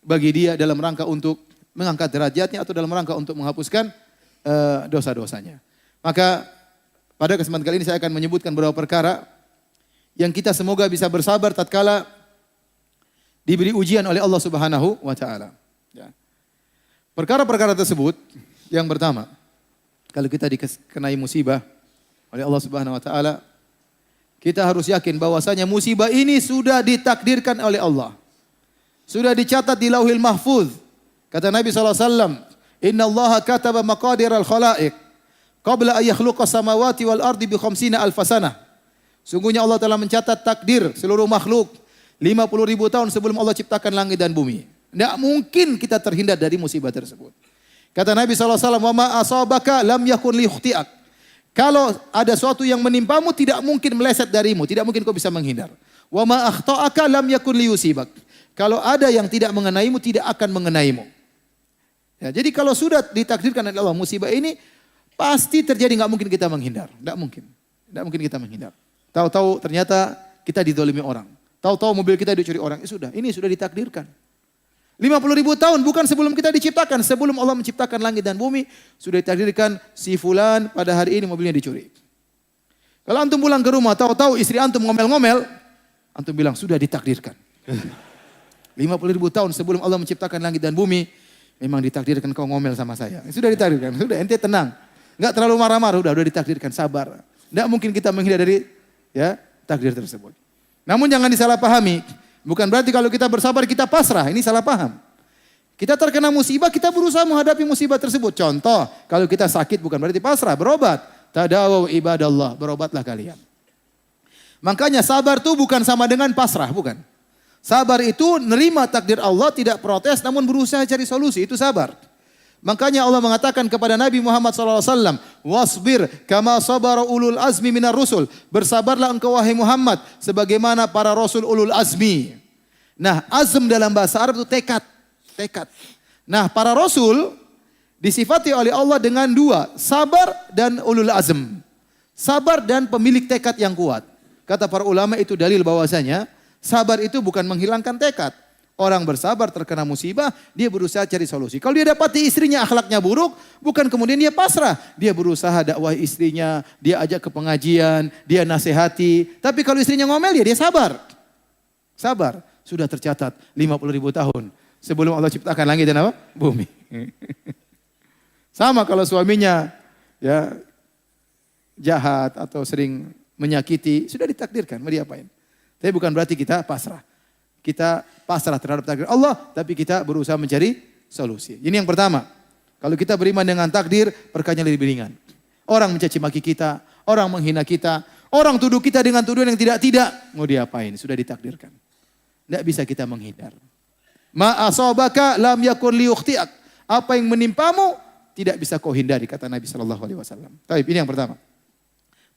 bagi dia dalam rangka untuk mengangkat derajatnya atau dalam rangka untuk menghapuskan dosa-dosanya. Maka pada kesempatan kali ini saya akan menyebutkan beberapa perkara yang kita semoga bisa bersabar tatkala diberi ujian oleh Allah Subhanahu wa taala. Ya. Perkara-perkara tersebut, yang pertama, kalau kita dikenai musibah oleh Allah Subhanahu wa taala, kita harus yakin bahwasanya musibah ini sudah ditakdirkan oleh Allah. Sudah dicatat di Lauhil Mahfuz. Kata Nabi SAW, "Inna Allah kataba maqadir al-khalaiq qabla an yakhluqa samawati wal ardi bi 50 alf sanah." Sungguhnya Allah telah mencatat takdir seluruh makhluk 50.000 tahun sebelum Allah ciptakan langit dan bumi. Tidak mungkin kita terhindar dari musibah tersebut. Kata Nabi SAW, "Wa ma asabaka lam yakun liyukhti'ak." Kalau ada sesuatu yang menimpamu tidak mungkin meleset darimu, tidak mungkin kau bisa menghindar. "Wa ma akhta'aka lam yakun liyusibak." Kalau ada yang tidak mengenaimu, tidak akan mengenaimu. Ya, jadi kalau sudah ditakdirkan oleh Allah musibah ini pasti terjadi, nggak mungkin kita menghindar, nggak mungkin kita menghindar. Tahu-tahu ternyata kita dizalimi orang, tahu-tahu mobil kita dicuri orang, ini sudah ditakdirkan. 50.000 tahun bukan sebelum kita diciptakan, sebelum Allah menciptakan langit dan bumi sudah ditakdirkan si fulan pada hari ini mobilnya dicuri. Kalau antum pulang ke rumah, tahu-tahu istri antum ngomel-ngomel, Antum bilang sudah ditakdirkan. 50.000 tahun sebelum Allah menciptakan langit dan bumi, memang ditakdirkan kau ngomel sama saya. Sudah ditakdirkan, sudah ente tenang. Enggak terlalu marah-marah, udah ditakdirkan, sabar. Enggak mungkin kita menghindar dari ya takdir tersebut. Namun jangan disalahpahami. Bukan berarti kalau kita bersabar kita pasrah, ini salah paham. Kita terkena musibah, kita berusaha menghadapi musibah tersebut. Contoh, kalau kita sakit bukan berarti pasrah, berobat. Tadawu ibadallah, berobatlah kalian. Makanya sabar itu bukan sama dengan pasrah, bukan. Sabar itu nerima takdir Allah, tidak protes, namun berusaha cari solusi, itu sabar. Makanya Allah mengatakan kepada Nabi Muhammad SAW, wasbir kama sabara ulul azmi minar rusul. Bersabarlah engkau wahai Muhammad, sebagaimana para rasul ulul azmi. Nah, azm dalam bahasa Arab itu tekad. Tekad. Nah, para rasul disifati oleh Allah dengan dua, sabar dan ulul azm. Sabar dan pemilik tekad yang kuat. Kata para ulama itu dalil bahwasanya sabar itu bukan menghilangkan tekad. Orang bersabar terkena musibah, dia berusaha cari solusi. Kalau dia dapati istrinya akhlaknya buruk, bukan kemudian dia pasrah. Dia berusaha dakwah istrinya, dia ajak ke pengajian, dia nasihati. Tapi kalau istrinya ngomel dia sabar. Sabar. Sudah tercatat 50.000 tahun sebelum Allah ciptakan langit dan apa? Bumi. Sama kalau suaminya ya jahat atau sering menyakiti, sudah ditakdirkan, mau diapain. Tapi bukan berarti kita pasrah. Kita pasrah terhadap takdir Allah, tapi kita berusaha mencari solusi. Ini yang pertama. Kalau kita beriman dengan takdir, perkara lebih ringan. Orang mencaci maki kita, orang menghina kita, orang tuduh kita dengan tuduhan yang tidak-tidak, mau diapain, sudah ditakdirkan. Tidak bisa kita menghindar. Ma asabaka lam yakun liyukhti'ak. Apa yang menimpamu tidak bisa kau hindari, kata Nabi SAW. Baik, ini yang pertama.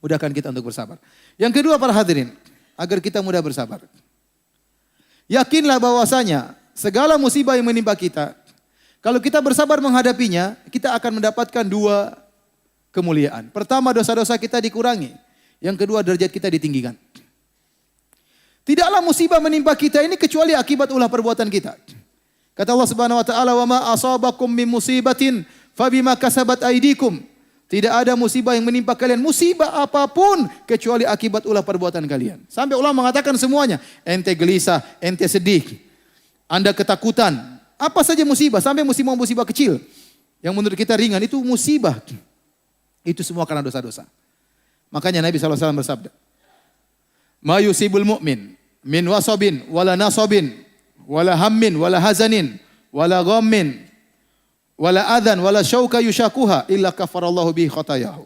Mudahkan kita untuk bersabar. Yang kedua para hadirin, agar kita mudah bersabar. Yakinlah bahwasanya segala musibah yang menimpa kita, kalau kita bersabar menghadapinya, kita akan mendapatkan dua kemuliaan. Pertama, dosa-dosa kita dikurangi. Yang kedua, derajat kita ditinggikan. Tidaklah musibah menimpa kita ini kecuali akibat ulah perbuatan kita. Kata Allah Subhanahu wa taala, "Wa ma asabakum min musibatin fabima kasabat aydikum." Tidak ada musibah yang menimpa kalian, musibah apapun kecuali akibat ulah perbuatan kalian. Sampai ulama mengatakan semuanya, ente gelisah, ente sedih, Anda ketakutan, apa saja musibah, sampai musibah kecil yang menurut kita ringan itu musibah. Itu semua karena dosa-dosa. Makanya Nabi SAW bersabda, "Ma yusibul mu'min min wasabin wala nasabin wala hammin wala hazanin wala ghammin wala adhan wala syauka yushakuha illa kafarallahu bihi khatayahu."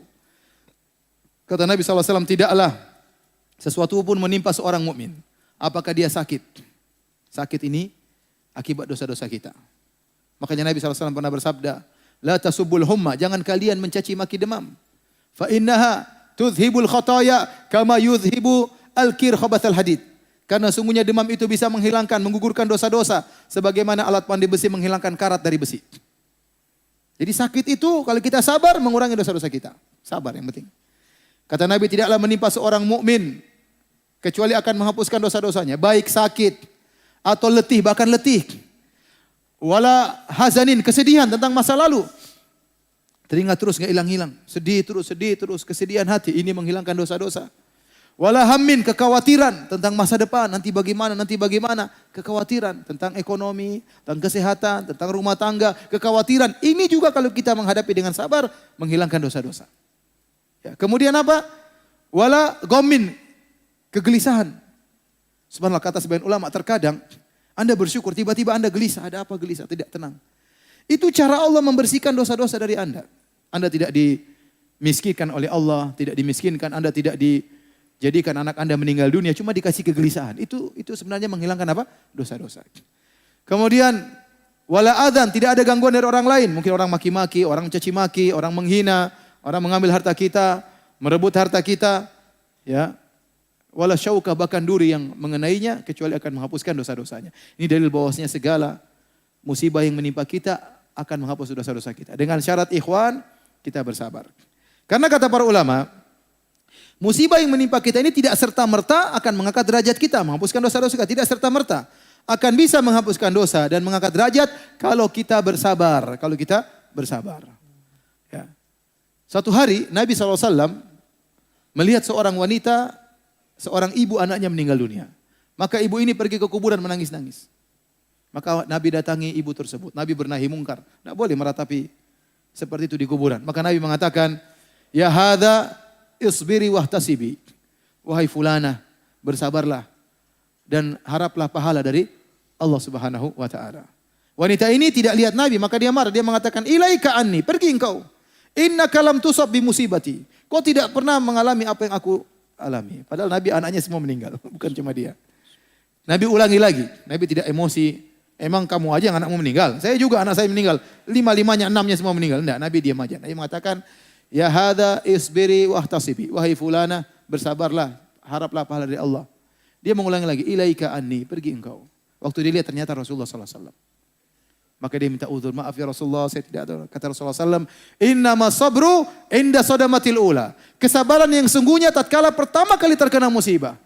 Kata Nabi SAW, tidaklah sesuatu pun menimpa seorang mukmin. Apakah dia sakit? Sakit ini akibat dosa-dosa kita. Makanya Nabi SAW pernah bersabda, la tasubbul humma, jangan kalian mencaci maki demam. Fa innaha tudhibul khataya kama yudhibu al-kir khabathal hadid. Karena sungguhnya demam itu bisa menghilangkan, menggugurkan dosa-dosa sebagaimana alat pandai besi menghilangkan karat dari besi. Jadi sakit itu kalau kita sabar mengurangi dosa-dosa kita. Sabar yang penting. Kata Nabi, tidaklah menimpa seorang mukmin kecuali akan menghapuskan dosa-dosanya, baik sakit atau letih, bahkan letih. Wala hazanin, kesedihan tentang masa lalu. Teringat terus enggak hilang-hilang, sedih terus, kesedihan hati ini menghilangkan dosa-dosa. Wala hammin, kekhawatiran tentang masa depan, nanti bagaimana, kekhawatiran tentang ekonomi, tentang kesehatan, tentang rumah tangga, kekhawatiran. Ini juga kalau kita menghadapi dengan sabar, menghilangkan dosa-dosa. Ya, kemudian apa? Wala ghammin, kegelisahan. Subhanallah, kata sebagian ulama, terkadang Anda bersyukur, tiba-tiba Anda gelisah. Ada apa gelisah? Tidak tenang. Itu cara Allah membersihkan dosa-dosa dari Anda. Anda tidak dimiskinkan oleh Allah, tidak dimiskinkan, Anda tidak dijadikan anak Anda meninggal dunia, cuma dikasih kegelisahan. Itu sebenarnya menghilangkan apa? Dosa-dosa. Kemudian wala adzan, tidak ada gangguan dari orang lain. Mungkin orang maki-maki, orang mencaci maki, orang menghina, orang mengambil harta kita, merebut harta kita, ya. Wala syauka, bahkan duri yang mengenainya kecuali akan menghapuskan dosa-dosanya. Ini dalil bahwasanya segala musibah yang menimpa kita akan menghapus dosa-dosa kita. Dengan syarat ikhwan, kita bersabar. Karena kata para ulama, musibah yang menimpa kita ini tidak serta-merta akan mengangkat derajat kita, menghapuskan dosa-dosa kita. Tidak serta-merta. Akan bisa menghapuskan dosa dan mengangkat derajat kalau kita bersabar. Kalau kita bersabar. Ya. Suatu hari Nabi SAW melihat seorang wanita, seorang ibu anaknya meninggal dunia. Maka ibu ini pergi ke kuburan menangis-nangis. Maka Nabi datangi ibu tersebut. Nabi bernahi mungkar. Tidak boleh meratapi seperti itu di kuburan. Maka Nabi mengatakan, ya hadza isbiri wahtasibi. Wahai fulana, bersabarlah dan haraplah pahala dari Allah Subhanahu wa taala. Wanita ini tidak lihat Nabi, maka dia marah. Dia mengatakan, ilaika anni, pergi engkau. Innaka lam tusab bi musibati. Kau tidak pernah mengalami apa yang aku alami. Padahal Nabi anaknya semua meninggal, bukan cuma dia. Nabi ulangi lagi. Nabi tidak emosi. Emang kamu aja yang anakmu meninggal? Saya juga anak saya meninggal. 5-5-nya, 6-nya semua meninggal. Enggak, Nabi diam aja. Nabi mengatakan, ya hadza isbiri wahtasibi. Wahai fulana, bersabarlah, haraplah pahala dari Allah. Dia mengulangi lagi, ilaika anni, pergi engkau. Waktu dia lihat ternyata Rasulullah sallallahu alaihi wasallam. Maka dia minta uzur, maaf ya Rasulullah, saya tidak tahu. Kata Rasulullah sallallahu alaihi wasallam, innama sabru inda sadamatil ula. Kesabaran yang sungguhnya tatkala pertama kali terkena musibah.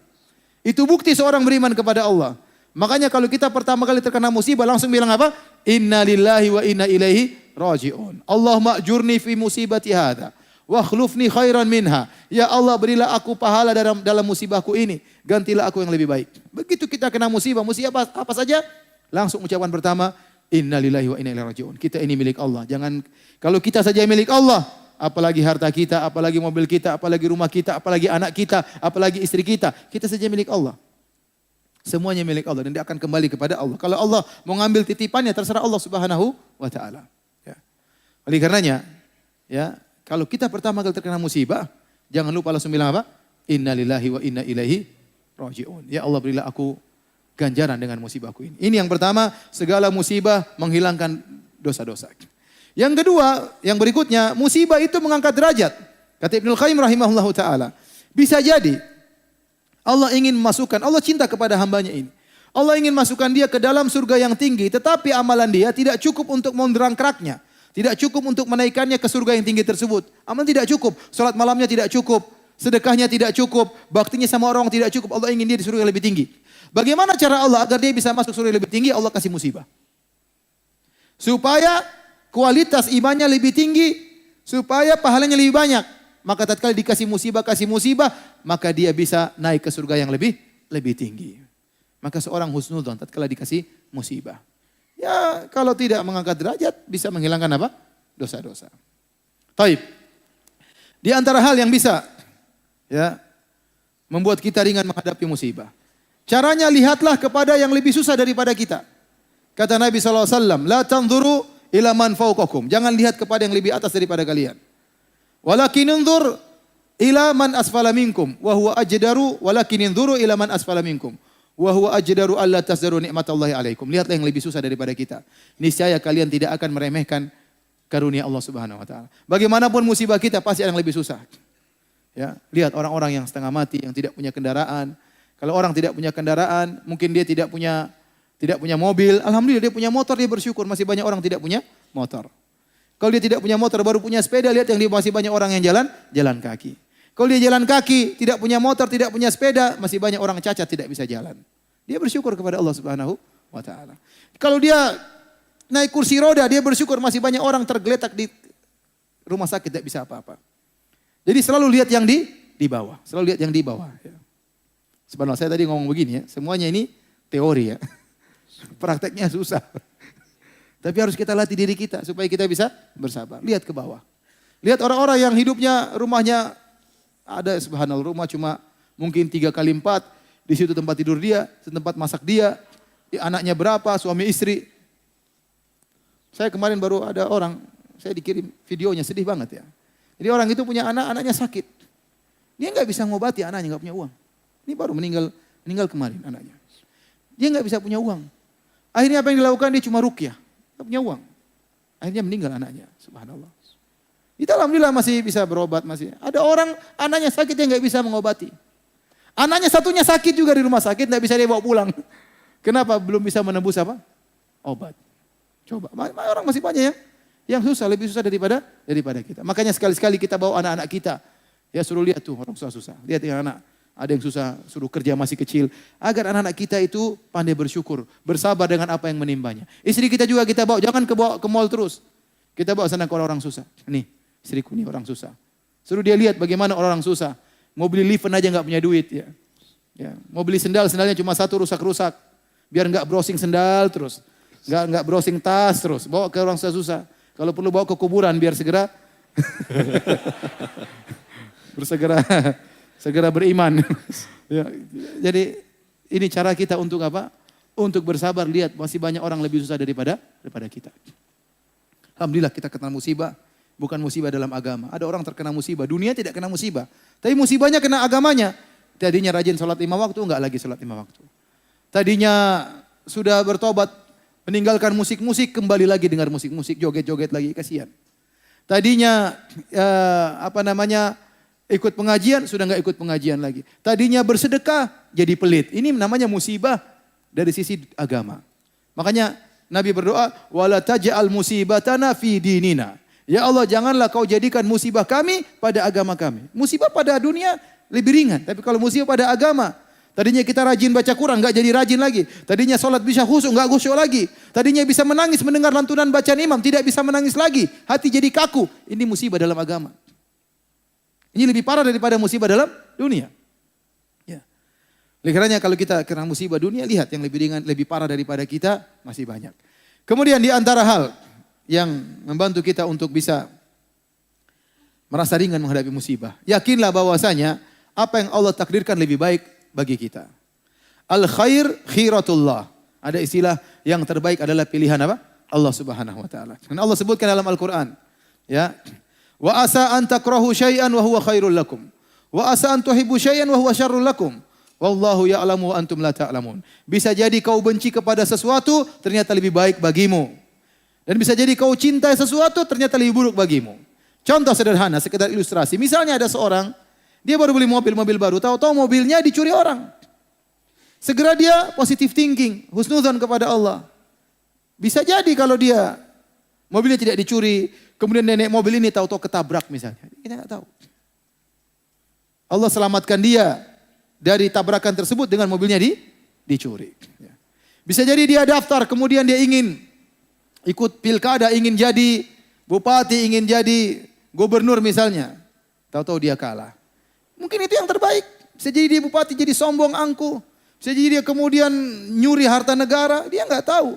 Itu bukti seorang beriman kepada Allah. Makanya kalau kita pertama kali terkena musibah langsung bilang apa? Inna lillahi wa inna ilaihi raji'un. Allahumma ajurni fi musibati hadha wa akhlufni khairan minha. Ya Allah, berilah aku pahala dalam musibahku ini. Gantilah aku yang lebih baik. Begitu kita kena musibah apa saja, langsung ucapan pertama, inna lillahi wa inna ilaihi raji'un. Kita ini milik Allah. Jangan kalau kita saja milik Allah, apalagi harta kita, apalagi mobil kita, apalagi rumah kita, apalagi anak kita, apalagi istri kita saja milik Allah. Semuanya milik Allah dan dia akan kembali kepada Allah. Kalau Allah mau ngambil titipannya terserah Allah Subhanahu wa taala. Ya. Oleh karenanya, ya, kalau kita pertama kali terkena musibah, jangan lupa langsung bilang apa? Inna lillahi wa inna ilaihi raji'un. Ya Allah, berilah aku ganjaran dengan musibahku ini. Ini yang pertama, segala musibah menghilangkan dosa-dosa. Yang kedua, yang berikutnya, musibah itu mengangkat derajat. Kata Ibnul Qayyim rahimahullahu taala, bisa jadi Allah ingin memasukkan, Allah cinta kepada hambanya ini. Allah ingin masukkan dia ke dalam surga yang tinggi, tetapi amalan dia tidak cukup untuk mendongkraknya. Tidak cukup untuk menaikkannya ke surga yang tinggi tersebut. Amal tidak cukup, salat malamnya tidak cukup, sedekahnya tidak cukup, baktinya sama orang tidak cukup. Allah ingin dia di surga yang lebih tinggi. Bagaimana cara Allah agar dia bisa masuk surga yang lebih tinggi? Allah kasih musibah. Supaya kualitas imannya lebih tinggi, supaya pahalanya lebih banyak. Maka tatkala dikasih musibah, maka dia bisa naik ke surga yang lebih tinggi. Maka seorang husnudzon tatkala dikasih musibah. Ya, kalau tidak mengangkat derajat bisa menghilangkan apa? Dosa-dosa. Taib. Di antara hal yang bisa ya membuat kita ringan menghadapi musibah. Caranya lihatlah kepada yang lebih susah daripada kita. Kata Nabi SAW, la tanzuru ila man fawqakum. Jangan lihat kepada yang lebih atas daripada kalian. Walakin unzur ila man asfala minkum wa huwa ajdaru walakin unzuru ila man asfala minkum wa huwa ajdaru alla tazdaru nikmatallahi alaikum. Lihatlah yang lebih susah daripada kita. Niscaya kalian tidak akan meremehkan karunia Allah Subhanahu wa taala. Bagaimanapun musibah kita pasti ada yang lebih susah. Ya, lihat orang-orang yang setengah mati yang tidak punya kendaraan. Kalau orang tidak punya kendaraan, mungkin dia tidak punya mobil, alhamdulillah dia punya motor, dia bersyukur. Masih banyak orang tidak punya motor. Kalau dia tidak punya motor, baru punya sepeda, lihat yang masih banyak orang yang jalan kaki. Kalau dia jalan kaki, tidak punya motor, tidak punya sepeda, masih banyak orang cacat tidak bisa jalan. Dia bersyukur kepada Allah Subhanahu wa taala. Kalau dia naik kursi roda, dia bersyukur masih banyak orang tergeletak di rumah sakit tidak bisa apa-apa. Jadi selalu lihat yang di bawah, selalu lihat yang di bawah. Ya. Subhanallah, saya tadi ngomong begini ya, semuanya ini teori ya. Prakteknya susah. Tapi harus kita latih diri kita supaya kita bisa bersabar. Lihat ke bawah. Lihat orang-orang yang hidupnya rumahnya ada subhanallah rumah cuma mungkin 3x4. Di situ tempat tidur dia, tempat masak dia. Anaknya berapa, suami istri. Saya kemarin baru ada orang, saya dikirim videonya sedih banget ya. Jadi orang itu punya anak, anaknya sakit. Dia nggak bisa ngobati anaknya, nggak punya uang. Ini baru meninggal kemarin anaknya. Dia nggak bisa punya uang. Akhirnya apa yang dilakukan? Dia cuma ruqyah. Tidak punya uang. Akhirnya meninggal anaknya. Subhanallah. Kita alhamdulillah masih bisa berobat. Masih. Ada orang anaknya sakit yang nggak bisa mengobati. Anaknya satunya sakit juga di rumah sakit. Tidak bisa dia bawa pulang. Kenapa? Belum bisa menembus apa? Obat. Coba. Orang masih banyak ya. Yang susah. Lebih susah daripada kita. Makanya sekali-sekali kita bawa anak-anak kita. Ya suruh lihat tuh orang susah-susah. Lihat yang anak. Ada yang susah, suruh kerja masih kecil. Agar anak-anak kita itu pandai bersyukur. Bersabar dengan apa yang menimbanya. Istri kita juga kita bawa, jangan ke mall terus. Kita bawa sana ke orang susah. Nih, istriku nih orang susah. Suruh dia lihat bagaimana orang susah. Mau beli lift aja gak punya duit ya. Ya, mau beli sendal, sendalnya cuma satu rusak-rusak. Biar nggak browsing sendal terus. Nggak browsing tas terus. Bawa ke orang susah-susah. Kalau perlu bawa ke kuburan biar segera segera beriman. Ya, jadi ini cara kita untuk apa? Untuk bersabar, lihat masih banyak orang lebih susah daripada kita. Alhamdulillah kita kena musibah, bukan musibah dalam agama. Ada orang terkena musibah, dunia tidak kena musibah. Tapi musibahnya kena agamanya. Tadinya rajin sholat 5 waktu, enggak lagi sholat 5 waktu. Tadinya sudah bertobat, meninggalkan musik-musik, kembali lagi dengar musik-musik, joget-joget lagi, kasihan. Tadinya ikut pengajian, sudah enggak ikut pengajian lagi. Tadinya bersedekah, jadi pelit. Ini namanya musibah dari sisi agama. Makanya Nabi berdoa, wala taj'al musibatana fi dinina. Ya Allah, janganlah kau jadikan musibah kami pada agama kami. Musibah pada dunia lebih ringan, tapi kalau musibah pada agama, tadinya kita rajin baca Quran, enggak jadi rajin lagi. Tadinya sholat bisa khusyuk, enggak khusyuk lagi. Tadinya bisa menangis mendengar lantunan bacaan imam, tidak bisa menangis lagi. Hati jadi kaku. Ini musibah dalam agama. Ini lebih parah daripada musibah dalam dunia. Ya. Oleh karenanya kalau kita kena musibah dunia, lihat yang lebih ringan, lebih parah daripada kita masih banyak. Kemudian di antara hal yang membantu kita untuk bisa merasa ringan menghadapi musibah, yakinlah bahwasanya apa yang Allah takdirkan lebih baik bagi kita. Al khair khiratullah. Ada istilah yang terbaik adalah pilihan apa? Allah Subhanahu wa taala. Dan Allah sebutkan dalam Al-Qur'an, ya. Wa asa an takrahu syai'an wa huwa khairul lakum. Wa asa an tuhibbu syai'an wa huwa syarrul lakum. Wallahu ya'lamu wa antum la ta'lamun. Bisa jadi kau benci kepada sesuatu ternyata lebih baik bagimu. Dan bisa jadi kau cintai sesuatu ternyata lebih buruk bagimu. Contoh sederhana, sekedar ilustrasi. Misalnya ada seorang, dia baru beli mobil baru, tahu-tahu mobilnya dicuri orang. Segera dia positive thinking, husnuzon kepada Allah. Bisa jadi kalau dia mobilnya tidak dicuri, kemudian nenek mobil ini tahu-tahu ketabrak misalnya. Kita nggak tahu. Allah selamatkan dia dari tabrakan tersebut dengan mobilnya dicuri. Bisa jadi dia daftar, kemudian dia ingin ikut pilkada, ingin jadi bupati, ingin jadi gubernur misalnya. Tahu-tahu dia kalah. Mungkin itu yang terbaik. Bisa jadi dia bupati jadi sombong angkuh. Bisa jadi dia kemudian nyuri harta negara. Dia nggak tahu.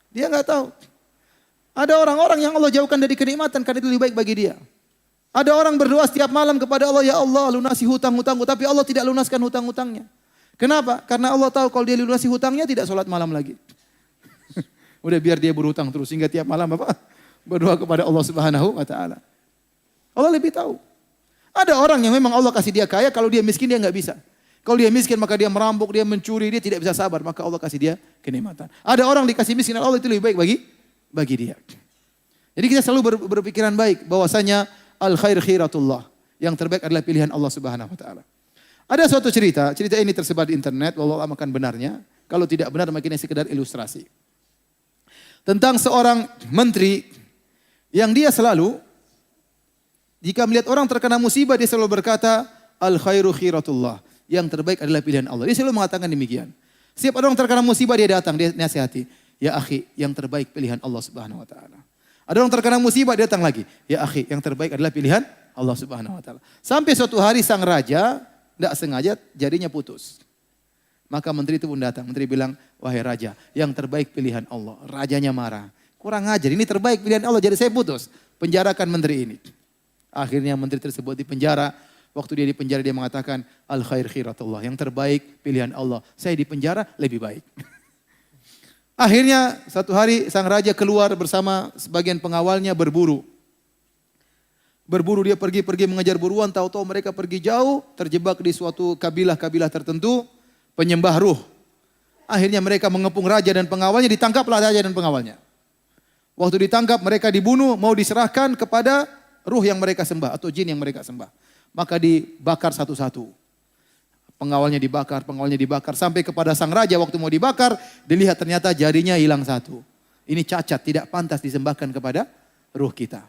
Dia nggak tahu. Ada orang-orang yang Allah jauhkan dari kenikmatan karena itu lebih baik bagi dia. Ada orang berdoa setiap malam kepada Allah, ya Allah lunasi hutang-hutangku. Tapi Allah tidak lunaskan hutang-hutangnya. Kenapa? Karena Allah tahu kalau dia lunasi hutangnya tidak sholat malam lagi. Udah biar dia berhutang terus sehingga tiap malam apa? Berdoa kepada Allah Subhanahu wa taala. Allah lebih tahu. Ada orang yang memang Allah kasih dia kaya, kalau dia miskin dia nggak bisa. Kalau dia miskin maka dia merampok, dia mencuri, dia tidak bisa sabar, maka Allah kasih dia kenikmatan. Ada orang dikasih miskin, Allah itu lebih baik bagi dia. Jadi kita selalu berpikiran baik bahwasanya al khair khiratullah. Yang terbaik adalah pilihan Allah Subhanahu wa taala. Ada suatu cerita ini tersebar di internet, wallahu a'lam akan benarnya. Kalau tidak benar mungkin sekedar ilustrasi. Tentang seorang menteri yang dia selalu jika melihat orang terkena musibah, dia selalu berkata, al khairu khiratullah. Yang terbaik adalah pilihan Allah. Dia selalu mengatakan demikian. Setiap orang terkena musibah, dia datang, dia nasihati. Ya akhi, yang terbaik pilihan Allah Subhanahu wa taala. Ada orang terkena musibah, dia datang lagi. Ya akhi, yang terbaik adalah pilihan Allah Subhanahu wa taala. Sampai suatu hari sang raja tidak sengaja jarinya putus. Maka menteri itu pun datang. Menteri bilang, wahai raja, yang terbaik pilihan Allah. Rajanya marah. Kurang ajar, ini terbaik pilihan Allah, jadi saya putus. Penjarakan menteri ini. Akhirnya menteri tersebut dipenjara. Waktu dia dipenjara dia mengatakan, al khair khiratullah. Yang terbaik pilihan Allah. Saya dipenjara lebih baik. Akhirnya satu hari sang raja keluar bersama sebagian pengawalnya berburu. Berburu dia pergi mengejar buruan. Tahu-tahu mereka pergi jauh. Terjebak di suatu kabilah-kabilah tertentu. Penyembah ruh. Akhirnya mereka mengepung raja dan pengawalnya. Ditangkaplah raja dan pengawalnya. Waktu ditangkap mereka dibunuh. Mau diserahkan kepada ruh yang mereka sembah atau jin yang mereka sembah. Maka dibakar satu-satu. Pengawalnya dibakar sampai kepada sang raja waktu mau dibakar, dilihat ternyata jarinya hilang satu. Ini cacat, tidak pantas disembahkan kepada ruh kita.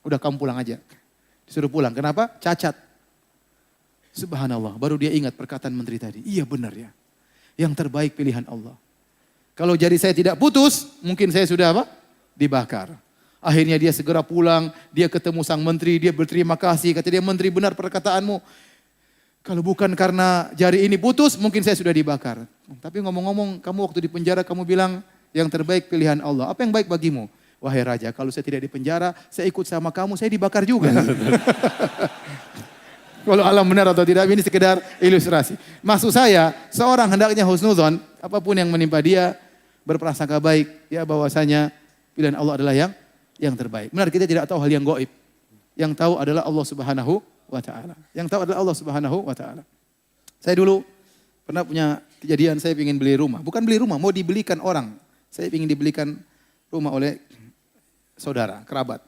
Udah kamu pulang aja. Disuruh pulang. Kenapa? Cacat. Subhanallah, baru dia ingat perkataan menteri tadi. Iya benar ya. Yang terbaik pilihan Allah. Kalau jari saya tidak putus, mungkin saya sudah apa? Dibakar. Akhirnya dia segera pulang, dia ketemu sang menteri, dia berterima kasih. Kata dia, menteri benar perkataanmu. Kalau bukan karena jari ini putus, mungkin saya sudah dibakar. Tapi ngomong-ngomong, kamu waktu di penjara kamu bilang yang terbaik pilihan Allah. Apa yang baik bagimu? Wahai raja, kalau saya tidak di penjara, saya ikut sama kamu, saya dibakar juga. Kalau alam benar atau tidak, ini sekedar ilustrasi. Maksud saya, seorang hendaknya husnudzon, apapun yang menimpa dia, berprasangka baik, ya bahwasanya pilihan Allah adalah yang terbaik. Benar, kita tidak tahu hal yang gaib. Yang tahu adalah Allah Subhanahu wa ta'ala. Yang tahu adalah Allah Subhanahu wa ta'ala. Saya dulu pernah punya kejadian, saya ingin beli rumah. Bukan beli rumah, mau dibelikan orang. Saya ingin dibelikan rumah oleh saudara, kerabat.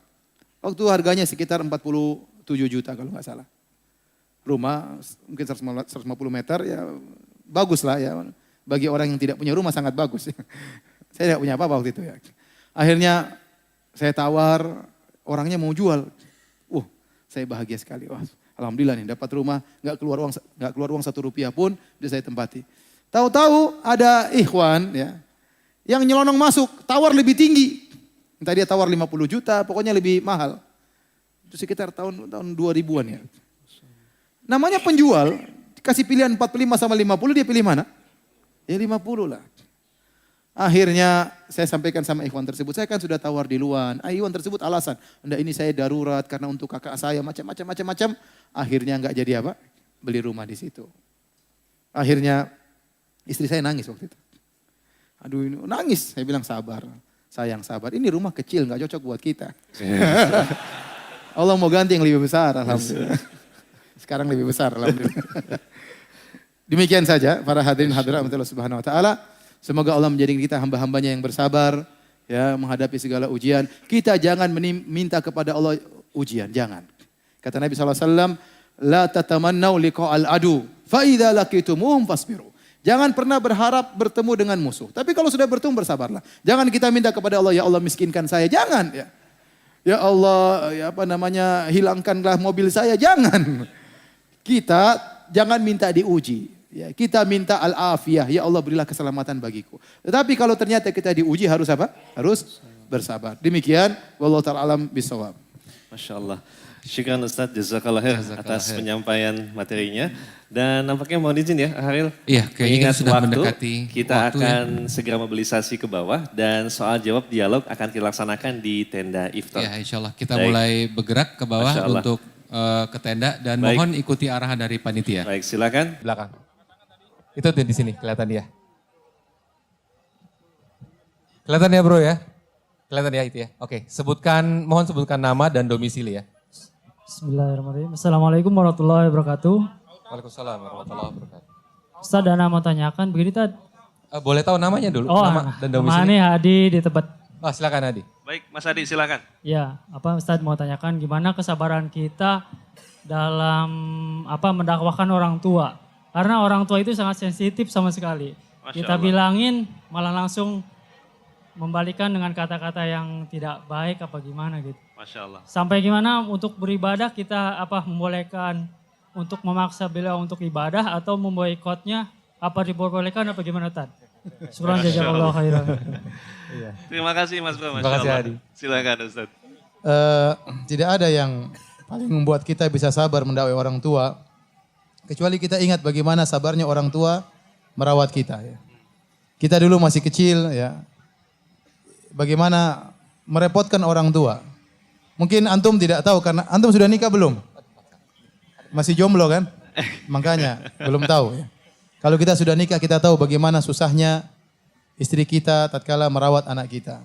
Waktu harganya sekitar 47 juta kalau nggak salah. Rumah mungkin 150 meter, ya bagus lah ya. Bagi orang yang tidak punya rumah sangat bagus. Saya tidak punya apa-apa waktu itu ya. Akhirnya saya tawar, orangnya mau jual. Saya bahagia sekali. Wah, alhamdulillah nih dapat rumah, nggak keluar uang 1 rupiah pun bisa saya tempati. Tahu-tahu ada ikhwan ya yang nyelonong masuk, tawar lebih tinggi. Entah dia tawar 50 juta, pokoknya lebih mahal. Itu sekitar tahun 2000-an ya. Namanya penjual, kasih pilihan 45 sama 50, dia pilih mana? Ya 50 lah. Akhirnya saya sampaikan sama ikhwan tersebut, saya kan sudah tawar di luar. Ikhwan tersebut alasan, enggak ini saya darurat karena untuk kakak saya macam-macam. Akhirnya enggak jadi apa? Beli rumah di situ. Akhirnya istri saya nangis waktu itu. Aduh ini nangis, saya bilang sabar. Sayang sabar, ini rumah kecil enggak cocok buat kita. Allah mau ganti yang lebih besar, alhamdulillah. Sekarang lebih besar, alhamdulillah. Demikian saja para hadirin hadirat Allah Subhanahu wa taala. Semoga Allah menjadikan kita hamba-hambanya yang bersabar ya menghadapi segala ujian. Kita jangan minta kepada Allah ujian, jangan. Kata Nabi SAW, la tatamannau liqa'al adu, fa idza laqitumuhum fasbiru. Jangan pernah berharap bertemu dengan musuh. Tapi kalau sudah bertemu bersabarlah. Jangan kita minta kepada Allah, ya Allah miskinkan saya, jangan ya. Ya Allah, ya apa namanya, hilangkanlah mobil saya, jangan. Kita jangan minta diuji. Ya, kita minta al-afiyah, ya Allah berilah keselamatan bagiku. Tetapi kalau ternyata kita diuji harus apa? Harus bersabar. Demikian, wallahu ta'ala alam bisawab. Masya Allah. Syukran Ustadz, jazakallah khair atas penyampaian materinya. Dan nampaknya mohon izin ya, Haril. Iya, kayaknya sudah mendekati kita waktu akan segera mobilisasi ke bawah dan soal jawab dialog akan dilaksanakan di tenda iftar. Ya, insya Allah kita Baik. mulai bergerak ke bawah Masya Allah. untuk ke tenda dan Baik. mohon ikuti arahan dari panitia. Baik, silakan. Belakang. Itu tuh di sini kelihatan dia. Kelihatan ya bro ya? Kelihatan ya itu ya? Oke, mohon sebutkan nama dan domisili ya. Bismillahirrahmanirrahim. Assalamualaikum warahmatullahi wabarakatuh. Waalaikumsalam warahmatullahi wabarakatuh. Ustaz Dana mau tanyakan begini Tad. Boleh tahu namanya dulu? Nama dan domisili? Mane Hadi di tempat. Oh silakan Adi. Baik, Mas Adi silakan. Ya, Ustaz mau tanyakan gimana kesabaran kita dalam mendakwahkan orang tua. Karena orang tua itu sangat sensitif sama sekali. Masya Kita Allah. bilangin malah langsung membalikan dengan kata-kata yang tidak baik apa gimana gitu. Masya Allah. Sampai gimana untuk beribadah kita membolehkan untuk memaksa beliau untuk ibadah atau memboikotnya apa diperbolehkan apa gimana Tad? Syukran jazakallahu khairan. Terima kasih Mas Bro, Masya Terima kasih, Allah. Adi. Silakan Ustadz. Tidak ada yang paling membuat kita bisa sabar mendakwai orang tua kecuali kita ingat bagaimana sabarnya orang tua merawat kita ya. Kita dulu masih kecil ya. Bagaimana merepotkan orang tua. Mungkin antum tidak tahu karena antum sudah nikah belum? Masih jomblo kan? Makanya belum tahu ya. Kalau kita sudah nikah kita tahu bagaimana susahnya istri kita tatkala merawat anak kita.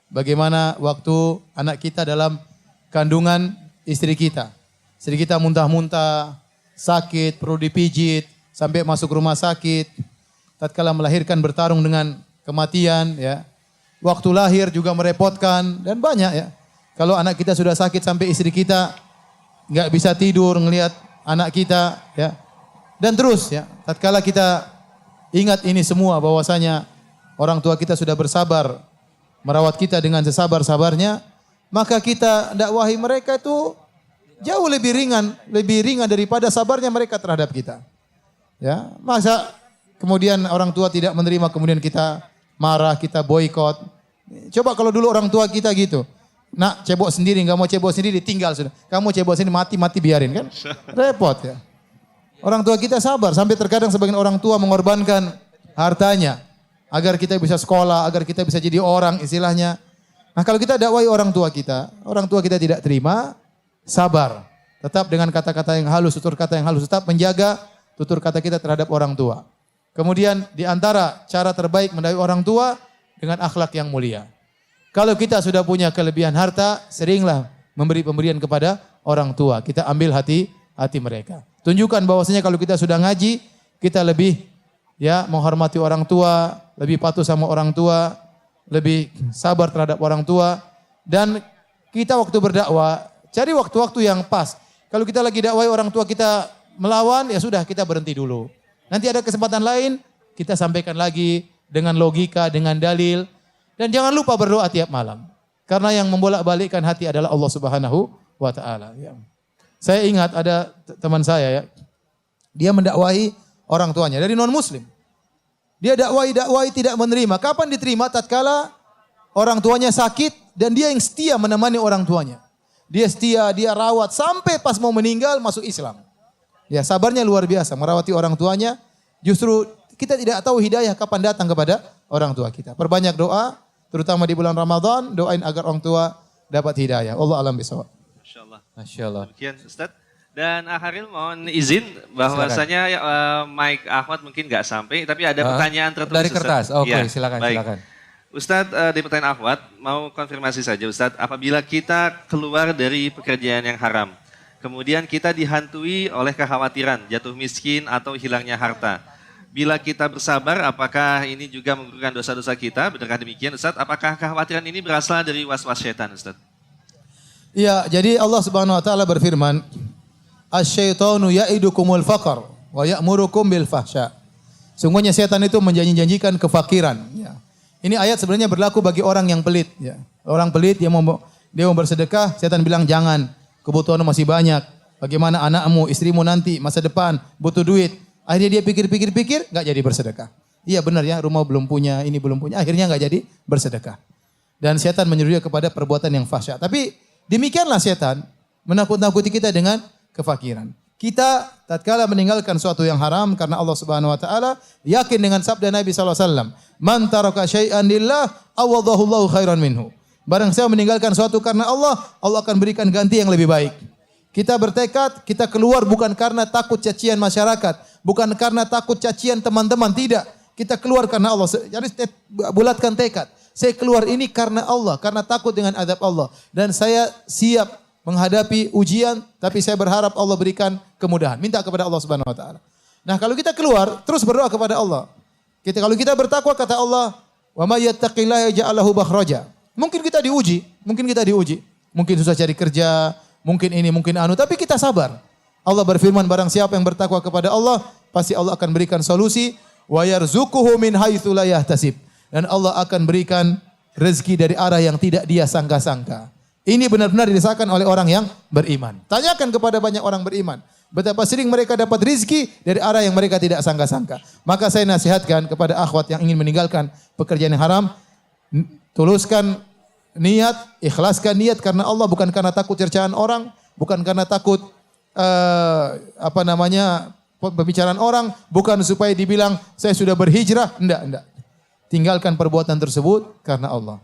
Bagaimana waktu anak kita dalam kandungan istri kita. Istri kita muntah-muntah, sakit, perlu dipijit, sampai masuk rumah sakit. Tatkala melahirkan bertarung dengan kematian ya. Waktu lahir juga merepotkan dan banyak ya. Kalau anak kita sudah sakit sampai istri kita nggak bisa tidur ngelihat anak kita ya. Dan terus ya, tatkala kita ingat ini semua bahwasanya orang tua kita sudah bersabar merawat kita dengan sesabar-sabarnya, maka kita dakwahi mereka itu jauh lebih ringan daripada sabarnya mereka terhadap kita. Ya, masa kemudian orang tua tidak menerima kemudian kita marah, kita boikot. Coba kalau dulu orang tua kita gitu. Nak cebok sendiri, nggak mau cebok sendiri ditinggal sudah. Kamu cebok sendiri mati biarin kan? Repot ya. Orang tua kita sabar, sampai terkadang sebagian orang tua mengorbankan hartanya agar kita bisa sekolah, agar kita bisa jadi orang istilahnya. Nah kalau kita dakwai orang tua kita tidak terima, sabar. Tetap dengan kata-kata yang halus, tutur kata yang halus, tetap menjaga tutur kata kita terhadap orang tua. Kemudian di antara cara terbaik mendakwai orang tua dengan akhlak yang mulia. Kalau kita sudah punya kelebihan harta, seringlah memberi pemberian kepada orang tua. Kita ambil hati mereka. Tunjukkan bahwasanya kalau kita sudah ngaji, kita lebih menghormati orang tua, lebih patuh sama orang tua, lebih sabar terhadap orang tua. Dan kita waktu berdakwah, cari waktu-waktu yang pas. Kalau kita lagi dakwah orang tua kita melawan, ya sudah kita berhenti dulu. Nanti ada kesempatan lain, kita sampaikan lagi dengan logika, dengan dalil. Dan jangan lupa berdoa tiap malam. Karena yang membolak-balikkan hati adalah Allah Subhanahu wa Ta'ala. Ya. Saya ingat ada teman saya dia mendakwahi orang tuanya dari non-muslim. Dia dakwai tidak menerima. Kapan diterima? Tatkala orang tuanya sakit dan dia yang setia menemani orang tuanya. Dia setia, dia rawat sampai pas mau meninggal masuk Islam. Ya, sabarnya luar biasa merawati orang tuanya. Justru kita tidak tahu hidayah kapan datang kepada orang tua kita. Perbanyak doa, terutama di bulan Ramadan, doain agar orang tua dapat hidayah. Allah alam bisawab. Masyaallah. Masyaallah. Demikian Ustaz. Dan Haril mohon izin bahwasanya Mike Ahmad mungkin nggak sampai, tapi ada pertanyaan tertulis dari kertas. Ustaz. Oke, silakan. Ustadz, di pertanyaan Ahwat, mau konfirmasi saja Ustadz, apabila kita keluar dari pekerjaan yang haram, kemudian kita dihantui oleh kekhawatiran, jatuh miskin atau hilangnya harta. Bila kita bersabar, apakah ini juga menggugurkan dosa-dosa kita? Benarkah demikian Ustadz? Apakah kekhawatiran ini berasal dari was-was syaitan Ustadz? Iya, jadi Allah Subhanahu wa Ta'ala berfirman, "Asy-syaitanu ya'idukumul faqr wa ya'murukum bil fahsya." Sungguhnya setan itu menjanji-janjikan kefakiran. Ya. Ini ayat sebenarnya berlaku bagi orang yang pelit. Ya. Orang pelit dia mau bersedekah, setan bilang jangan, kebutuhan masih banyak. Bagaimana anakmu, istrimu nanti, masa depan, butuh duit. Akhirnya dia pikir-pikir, nggak jadi bersedekah. Iya benar ya, rumah belum punya, ini belum punya. Akhirnya nggak jadi bersedekah. Dan setan menyuruh dia kepada perbuatan yang fahsya. Tapi demikianlah setan menakut-nakuti kita dengan kefakiran. Kita tatkala meninggalkan suatu yang haram karena Allah Subhanahu wa Ta'ala, yakin dengan sabda Nabi SAW, "Man taraka syai'an lillah, awadahu Allahu khairan minhu." Barang siapa meninggalkan suatu karena Allah, Allah akan berikan ganti yang lebih baik. Kita bertekad, kita keluar bukan karena takut cacian masyarakat, bukan karena takut cacian teman-teman, tidak. Kita keluar karena Allah. Jadi bulatkan tekad. Saya keluar ini karena Allah, karena takut dengan azab Allah. Dan saya siap menghadapi ujian, tapi saya berharap Allah berikan kemudahan. Minta kepada Allah Subhanahu wa Ta'ala. Nah, kalau kita keluar, terus berdoa kepada Allah. Kalau kita bertakwa, kata Allah, "Wa may yattaqillaha yaj'al lahu makhraja." Mungkin kita diuji. Mungkin susah cari kerja, mungkin ini, mungkin anu, tapi kita sabar. Allah berfirman, barang siapa yang bertakwa kepada Allah, pasti Allah akan berikan solusi. Wa yarzuquhu min haitsu la yahtasib. Dan Allah akan berikan rezeki dari arah yang tidak dia sangka-sangka. Ini benar-benar dirasakan oleh orang yang beriman. Tanyakan kepada banyak orang beriman. Betapa sering mereka dapat rizki dari arah yang mereka tidak sangka-sangka. Maka saya nasihatkan kepada akhwat yang ingin meninggalkan pekerjaan yang haram. Tuluskan niat, ikhlaskan niat karena Allah. Bukan karena takut cercaan orang. Bukan karena takut pembicaraan orang. Bukan supaya dibilang saya sudah berhijrah. Enggak. Tinggalkan perbuatan tersebut karena Allah.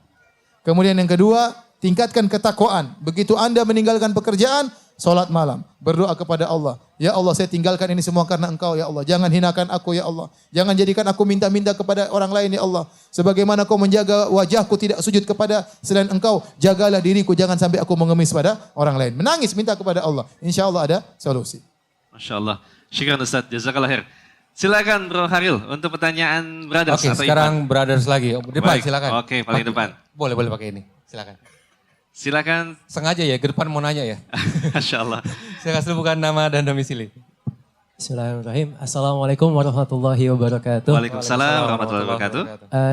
Kemudian yang kedua, tingkatkan ketakwaan. Begitu Anda meninggalkan pekerjaan, salat malam, berdoa kepada Allah. Ya Allah, saya tinggalkan ini semua karena Engkau ya Allah. Jangan hinakan aku ya Allah. Jangan jadikan aku minta-minta kepada orang lain ya Allah. Sebagaimana Kau menjaga wajahku tidak sujud kepada selain Engkau, jagalah diriku jangan sampai aku mengemis pada orang lain. Menangis minta kepada Allah. Insya Allah ada solusi. Masya Allah. Syukran Ustaz. Jazakallah khair. Silakan Bro Haril untuk pertanyaan brothers Oke, atau sekarang brothers lagi. Depan Baik. silakan. Oke, paling depan. Boleh pakai ini. Silakan. Silakan. Sengaja ya, ke depan mau nanya ya. Masya Allah. Saya kasih bukan nama dan domisili. Bismillahirrahmanirrahim. Assalamualaikum warahmatullahi wabarakatuh. Waalaikumsalam warahmatullahi wabarakatuh.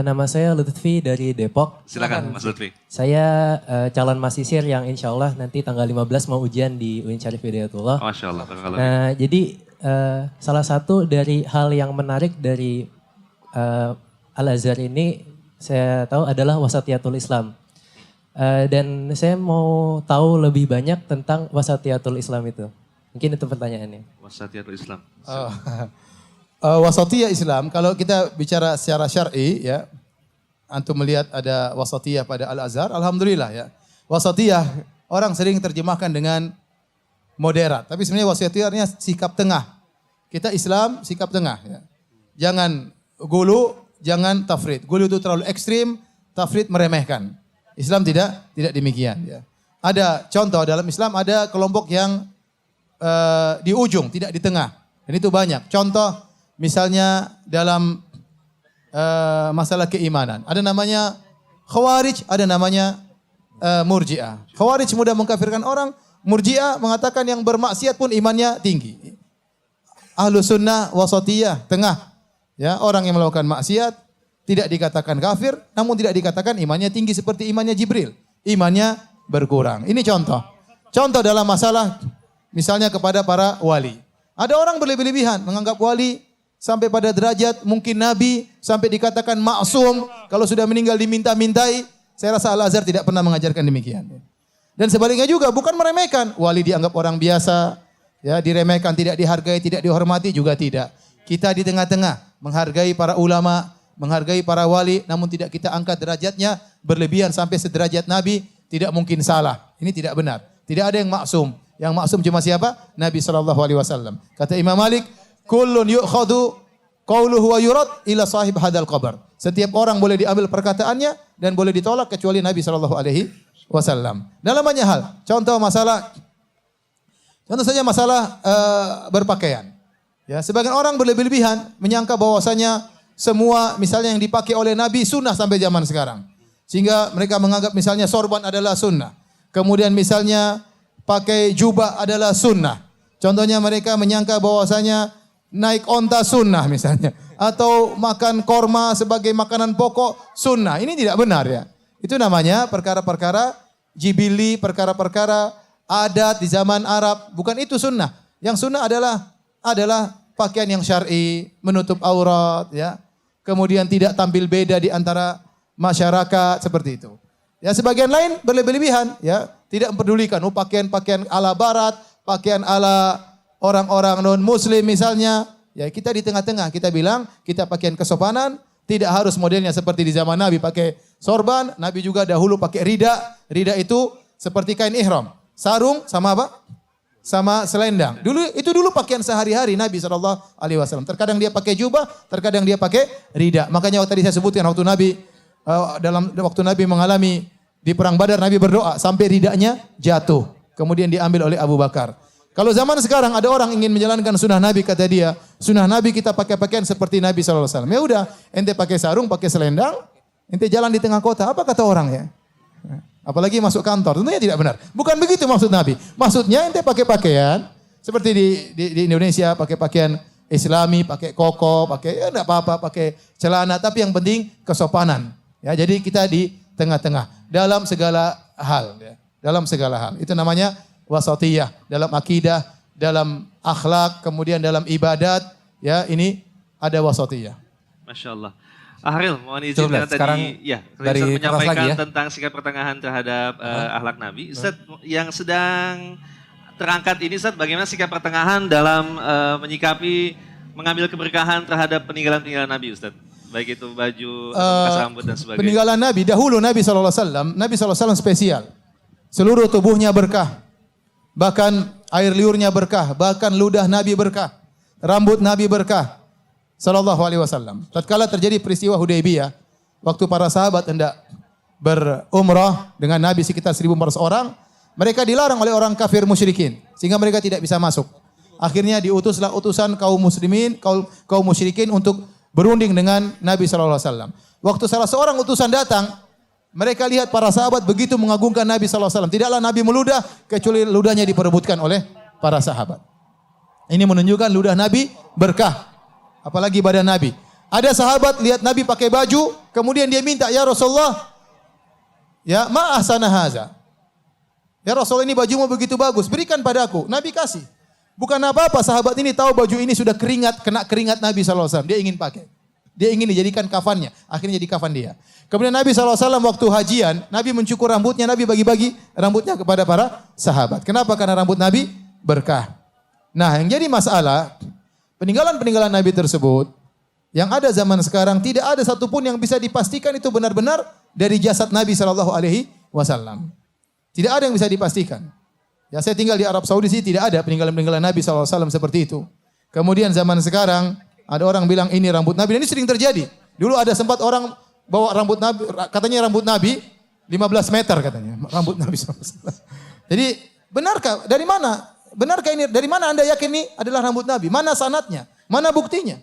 Nama saya Lutfi dari Depok. Silakan Mas Lutfi. Saya calon mahasiswa yang insya Allah nanti tanggal 15 mau ujian di UIN Syarif Hidayatullah. Masya Allah. Nah, jadi salah satu dari hal yang menarik dari Al-Azhar ini saya tahu adalah wasatiyatul Islam. Dan saya mau tahu lebih banyak tentang wasatiyatul Islam itu. Mungkin itu pertanyaannya. Wasatiyatul Islam. Wasatiyah Islam, kalau kita bicara secara syar'i ya, antum melihat ada wasatiyah pada Al-Azhar, alhamdulillah ya. Wasatiyah orang sering terjemahkan dengan moderat, tapi sebenarnya wasatiyahnya sikap tengah. Kita Islam sikap tengah ya. Jangan gulu, jangan tafrid. Gulu itu terlalu ekstrim, tafrid meremehkan. Islam tidak demikian ya. Ada contoh dalam Islam ada kelompok yang di ujung, tidak di tengah. Dan itu banyak. Contoh misalnya dalam masalah keimanan. Ada namanya Khawarij, ada namanya Murji'ah. Khawarij mudah mengkafirkan orang, Murji'ah mengatakan yang bermaksiat pun imannya tinggi. Ahlus sunnah wasatiyah, tengah. Ya, orang yang melakukan maksiat tidak dikatakan kafir, namun tidak dikatakan imannya tinggi seperti imannya Jibril. Imannya berkurang. Ini contoh. Contoh dalam masalah misalnya kepada para wali. Ada orang berlebih-lebihan menganggap wali sampai pada derajat mungkin nabi, sampai dikatakan maksum, kalau sudah meninggal diminta-mintai. Saya rasa Al-Azhar tidak pernah mengajarkan demikian. Dan sebaliknya juga bukan meremehkan, wali dianggap orang biasa, ya, diremehkan, tidak dihargai, tidak dihormati juga tidak. Kita di tengah-tengah, menghargai para ulama, menghargai para wali, namun tidak kita angkat derajatnya berlebihan sampai sederajat nabi, tidak mungkin salah. Ini tidak benar. Tidak ada yang maksum. Yang maksum cuma siapa? Nabi SAW. Kata Imam Malik, kullun yu'khadu qawluhu wa yurad ila sahib hadal qabr. Setiap orang boleh diambil perkataannya dan boleh ditolak kecuali Nabi SAW. Dalam banyak hal. Contoh saja masalah berpakaian. Ya, sebagian orang berlebih-lebihan menyangka bahwasanya semua misalnya yang dipakai oleh Nabi sunnah sampai zaman sekarang. Sehingga mereka menganggap misalnya sorban adalah sunnah. Kemudian misalnya pakai jubah adalah sunnah. Contohnya mereka menyangka bahwasanya naik onta sunnah misalnya. Atau makan korma sebagai makanan pokok sunnah. Ini tidak benar ya. Itu namanya perkara-perkara jibili, perkara-perkara adat di zaman Arab. Bukan itu sunnah. Yang sunnah adalah pakaian yang syar'i, menutup aurat ya. Kemudian tidak tampil beda di antara masyarakat seperti itu. Ya, sebagian lain berlebih-lebihan ya, tidak mempedulikan pakaian-pakaian ala barat, pakaian ala orang-orang non muslim misalnya. Ya, kita di tengah-tengah, kita bilang kita pakaian kesopanan, tidak harus modelnya seperti di zaman Nabi pakai sorban, Nabi juga dahulu pakai rida. Rida itu seperti kain ihram. Sarung sama apa? Sama selendang. Dulu pakaian sehari-hari Nabi SAW. Terkadang dia pakai jubah, terkadang dia pakai rida. Makanya waktu tadi saya sebutkan waktu Nabi mengalami di perang Badar, Nabi berdoa sampai ridanya jatuh. Kemudian diambil oleh Abu Bakar. Kalau zaman sekarang ada orang ingin menjalankan sunnah Nabi, kata dia, sunnah Nabi kita pakai pakaian seperti Nabi SAW. Ya udah, ente pakai sarung, pakai selendang, ente jalan di tengah kota. Apa kata orang ya? Apalagi masuk kantor, tentunya tidak benar. Bukan begitu maksud Nabi. Maksudnya ente pakai pakaian seperti di Indonesia, pakai pakaian Islami, pakai koko, pakai ya enggak apa-apa, pakai celana, tapi yang penting kesopanan. Ya, jadi kita di tengah-tengah dalam segala hal. Ya. Dalam segala hal. Itu namanya wasatiyah. Dalam akidah, dalam akhlak, kemudian dalam ibadat. Ya, ini ada wasatiyah. Masya Allah. Ahril, mohon izin Coba, sekarang tadi ya, dari Ustaz menyampaikan lagi ya. tentang sikap pertengahan terhadap akhlak Nabi. Ustaz, yang sedang terangkat ini Ustaz, bagaimana sikap pertengahan dalam menyikapi mengambil keberkahan terhadap peninggalan-peninggalan Nabi Ustaz? Baik itu baju, bekas rambut dan sebagainya. Peninggalan Nabi, dahulu Nabi SAW spesial. Seluruh tubuhnya berkah. Bahkan air liurnya berkah. Bahkan ludah Nabi berkah. Rambut Nabi berkah. Sallallahu alaihi wasallam. Tatkala terjadi peristiwa Hudaybiyah, waktu para sahabat hendak berumrah dengan Nabi sekitar 1.400 orang, mereka dilarang oleh orang kafir musyrikin sehingga mereka tidak bisa masuk. Akhirnya diutuslah utusan kaum muslimin, kaum musyrikin untuk berunding dengan Nabi sallallahu alaihi wasallam. Waktu salah seorang utusan datang, mereka lihat para sahabat begitu mengagungkan Nabi sallallahu alaihi wasallam. Tidaklah Nabi meludah kecuali ludahnya diperebutkan oleh para sahabat. Ini menunjukkan ludah Nabi berkah. Apalagi badan Nabi. Ada sahabat lihat Nabi pakai baju, kemudian dia minta, ya Rasulullah, ya ma'ahsana haza. Ya Rasul, ini bajumu begitu bagus, berikan padaku. Nabi kasih. Bukan apa-apa, sahabat ini tahu baju ini sudah keringat, kena keringat Nabi SAW. Dia ingin pakai. Dia ingin dijadikan kafannya. Akhirnya jadi kafan dia. Kemudian Nabi SAW waktu hajian, Nabi mencukur rambutnya, Nabi bagi-bagi rambutnya kepada para sahabat. Kenapa? Karena rambut Nabi berkah. Nah, yang jadi masalah peninggalan-peninggalan Nabi tersebut yang ada zaman sekarang tidak ada satupun yang bisa dipastikan itu benar-benar dari jasad Nabi Shallallahu Alaihi Wasallam. Tidak ada yang bisa dipastikan. Ya, saya tinggal di Arab Saudi sih tidak ada peninggalan-peninggalan Nabi Shallallahu Alaihi Wasallam seperti itu. Kemudian zaman sekarang ada orang bilang ini rambut Nabi dan ini sering terjadi. Dulu ada sempat orang bawa rambut Nabi, katanya rambut Nabi 15 meter katanya rambut Nabi Shallallahu Alaihi Wasallam. Jadi benarkah? Dari mana? Benarkah ini? Dari mana Anda yakin ini adalah rambut Nabi? Mana sanadnya? Mana buktinya?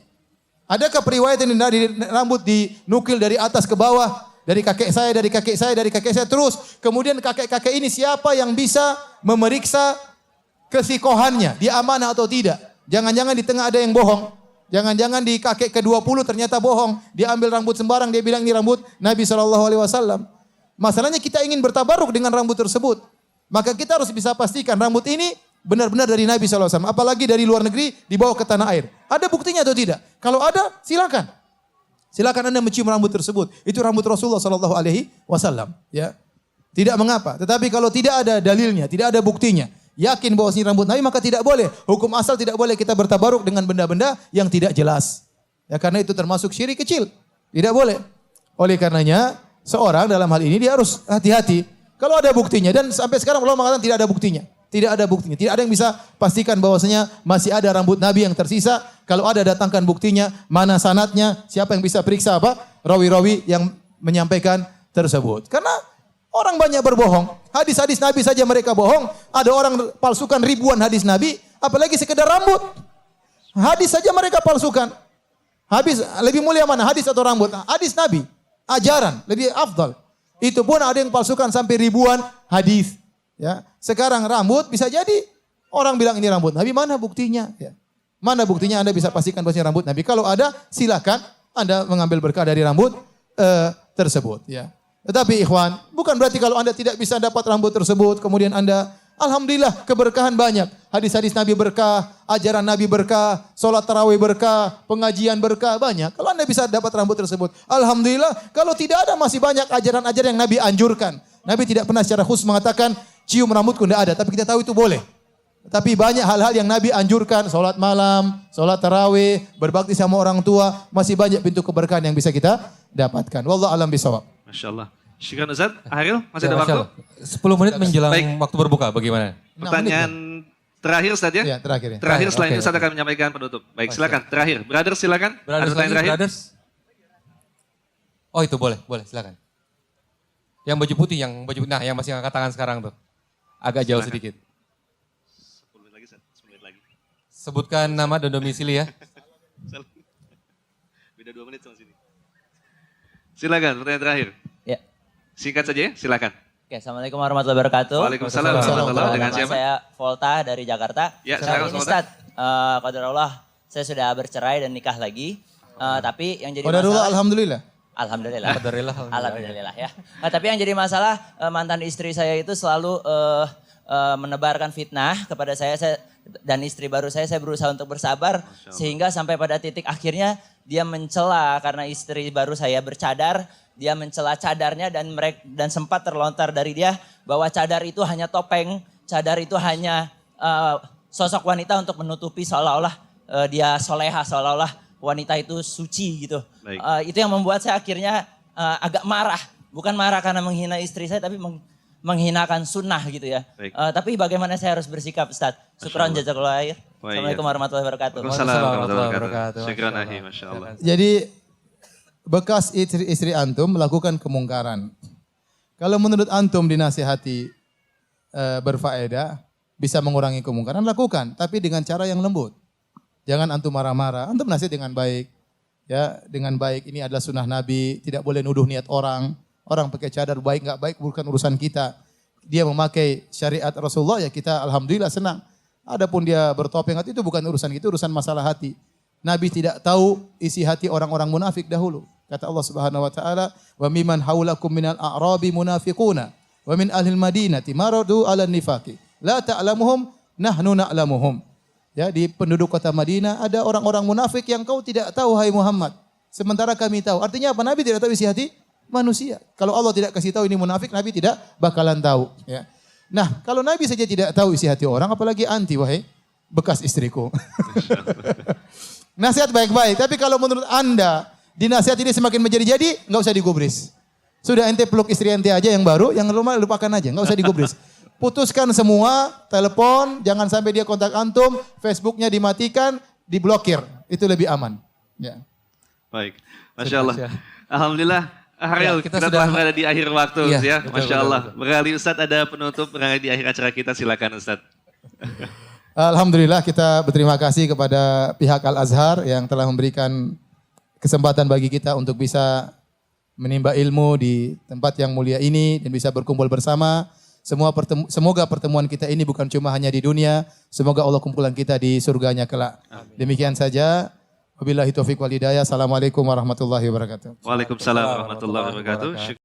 Adakah periwayatan dari rambut dinukil dari atas ke bawah, dari kakek saya, dari kakek saya, dari kakek saya terus. Kemudian kakek-kakek ini siapa yang bisa memeriksa kesikohannya, dia amanah atau tidak? Jangan-jangan di tengah ada yang bohong. Jangan-jangan di kakek ke-20 ternyata bohong. Dia ambil rambut sembarang, dia bilang ini rambut Nabi SAW. Masalahnya kita ingin bertabaruk dengan rambut tersebut. Maka kita harus bisa pastikan rambut ini benar-benar dari Nabi SAW. Apalagi dari luar negeri dibawa ke tanah air. Ada buktinya atau tidak? Kalau ada, silakan. Silakan Anda mencium rambut tersebut. Itu rambut Rasulullah SAW. Ya. Tidak mengapa. Tetapi kalau tidak ada dalilnya, tidak ada buktinya, yakin bahwa ini rambut Nabi, maka tidak boleh. Hukum asal tidak boleh kita bertabaruk dengan benda-benda yang tidak jelas. Ya, karena itu termasuk syirik kecil. Tidak boleh. Oleh karenanya, seorang dalam hal ini dia harus hati-hati. Kalau ada buktinya, dan sampai sekarang ulama mengatakan tidak ada buktinya. Tidak ada buktinya. Tidak ada yang bisa pastikan bahwasanya masih ada rambut Nabi yang tersisa. Kalau ada, datangkan buktinya. Mana sanadnya? Siapa yang bisa periksa apa? Rawi-rawi yang menyampaikan tersebut. Karena orang banyak berbohong. Hadis-hadis Nabi saja mereka bohong. Ada orang palsukan ribuan hadis Nabi. Apalagi sekedar rambut. Hadis saja mereka palsukan. Habis lebih mulia mana? Hadis atau rambut? Hadis Nabi. Ajaran. Lebih afdal. Itu pun ada yang palsukan sampai ribuan hadis. Ya, sekarang rambut bisa jadi orang bilang ini rambut Nabi, mana buktinya? Ya. Mana buktinya Anda bisa pastikan bahwa rambut Nabi? Kalau ada, silakan Anda mengambil berkah dari rambut tersebut. Ya. Tetapi ikhwan, bukan berarti kalau Anda tidak bisa dapat rambut tersebut, kemudian Anda, alhamdulillah keberkahan banyak. Hadis-hadis Nabi berkah, ajaran Nabi berkah, sholat tarawih berkah, pengajian berkah, banyak. Kalau Anda bisa dapat rambut tersebut, alhamdulillah. Kalau tidak ada, masih banyak ajaran-ajaran yang Nabi anjurkan. Nabi tidak pernah secara khusus mengatakan, cium rambutku tidak ada, tapi kita tahu itu boleh. Tapi banyak hal-hal yang Nabi anjurkan, sholat malam, sholat tarawih, berbakti sama orang tua, masih banyak pintu keberkahan yang bisa kita dapatkan. Wallahu a'lam bishawab. Masya Allah. Syukran Ustaz. Ahril, masih ada waktu? 10 menit menjelang Baik. waktu berbuka, bagaimana? Pertanyaan terakhir Ustaz ya? Ya, terakhir. Ya. Terakhir setelah ini Oke, Ustaz akan menyampaikan penutup. Baik, silakan. Terakhir. Brothers silakan. Ada Brothers pertanyaan lagi, terakhir? brothers? Oh itu boleh, silakan. Yang baju putih, nah yang masih angkat tangan sekarang tuh. Agak jauh sedikit. 10 menit lagi, Ustaz. 10 menit lagi. Sebutkan nama dan domisili ya. Beda 2 menit sama sini. Silakan, pertanyaan terakhir. Ya. Singkat saja ya, silakan. Oke, Assalamualaikum warahmatullahi wabarakatuh. Waalaikumsalam warahmatullahi wabarakatuh. Dengan Nama siapa? saya Volta dari Jakarta. Ya, Sekarang silakan, ini Volta. Ustaz, qadarullah saya sudah bercerai dan nikah lagi. Tapi yang jadi Qadarullah, masalah... alhamdulillah. Alhamdulillah. Alhamdulillah. Ya. Tapi yang jadi masalah mantan istri saya itu selalu menebarkan fitnah kepada saya dan istri baru saya berusaha untuk bersabar sehingga sampai pada titik akhirnya dia mencela karena istri baru saya bercadar, dia mencela cadarnya dan sempat terlontar dari dia bahwa cadar itu hanya topeng, cadar itu hanya sosok wanita untuk menutupi seolah-olah dia soleha, seolah-olah wanita itu suci gitu. Itu yang membuat saya akhirnya agak marah. Bukan marah karena menghina istri saya, tapi menghinakan sunnah gitu ya. Tapi bagaimana saya harus bersikap Ustaz? Syukran jazakallahu khair. Assalamualaikum warahmatullahi wabarakatuh. Waalaikumsalam warahmatullahi wabarakatuh. Syukran ahi, Masya Allah. Jadi bekas istri antum melakukan kemungkaran. Kalau menurut antum dinasihati berfaedah, bisa mengurangi kemungkaran, lakukan. Tapi dengan cara yang lembut. Jangan antum marah-marah, antum nasihat dengan baik. Ya, dengan baik, ini adalah sunnah Nabi, tidak boleh nuduh niat orang. Orang pakai cadar baik nggak baik bukan urusan kita. Dia memakai syariat Rasulullah ya kita alhamdulillah senang. Adapun dia bertopeng itu bukan urusan kita, urusan masalah hati. Nabi tidak tahu isi hati orang-orang munafik dahulu. Kata Allah Subhanahu wa taala, "Wa mimman haulakum minal a'rabi munafiquna wa min ahlil madinati maradu 'alan nifaqi. La ta'lamuhum nahnu na'lamuhum." Ya, di penduduk kota Madinah ada orang-orang munafik yang kau tidak tahu hai Muhammad. Sementara kami tahu. Artinya apa? Nabi tidak tahu isi hati manusia. Kalau Allah tidak kasih tahu ini munafik, Nabi tidak bakalan tahu. Ya. Nah, kalau Nabi saja tidak tahu isi hati orang, apalagi anti wahai bekas istriku. Nasihat baik-baik, tapi kalau menurut Anda dinasihat ini semakin menjadi-jadi, nggak usah digubris. Sudah ente peluk istri ente aja yang baru, yang rumah lupakan aja, nggak usah digubris. Putuskan semua, telepon, jangan sampai dia kontak antum, Facebooknya dimatikan, diblokir, itu lebih aman. Ya. Baik, Masya Allah. Alhamdulillah, Haril, kita kita sudah telah berada di akhir waktu, Iya, ya. betul, Masya betul, Allah. betul. Berkali Ustadz ada penutup berada di akhir acara kita, silakan Ustadz. Alhamdulillah kita berterima kasih kepada pihak Al-Azhar yang telah memberikan kesempatan bagi kita untuk bisa menimba ilmu di tempat yang mulia ini dan bisa berkumpul bersama. Semoga pertemuan kita ini bukan cuma hanya di dunia, semoga Allah kumpulkan kita di surganya kelak. Demikian saja. Wabillahi taufiq wal hidayah. Assalamualaikum warahmatullahi wabarakatuh. Waalaikumsalam warahmatullahi wabarakatuh.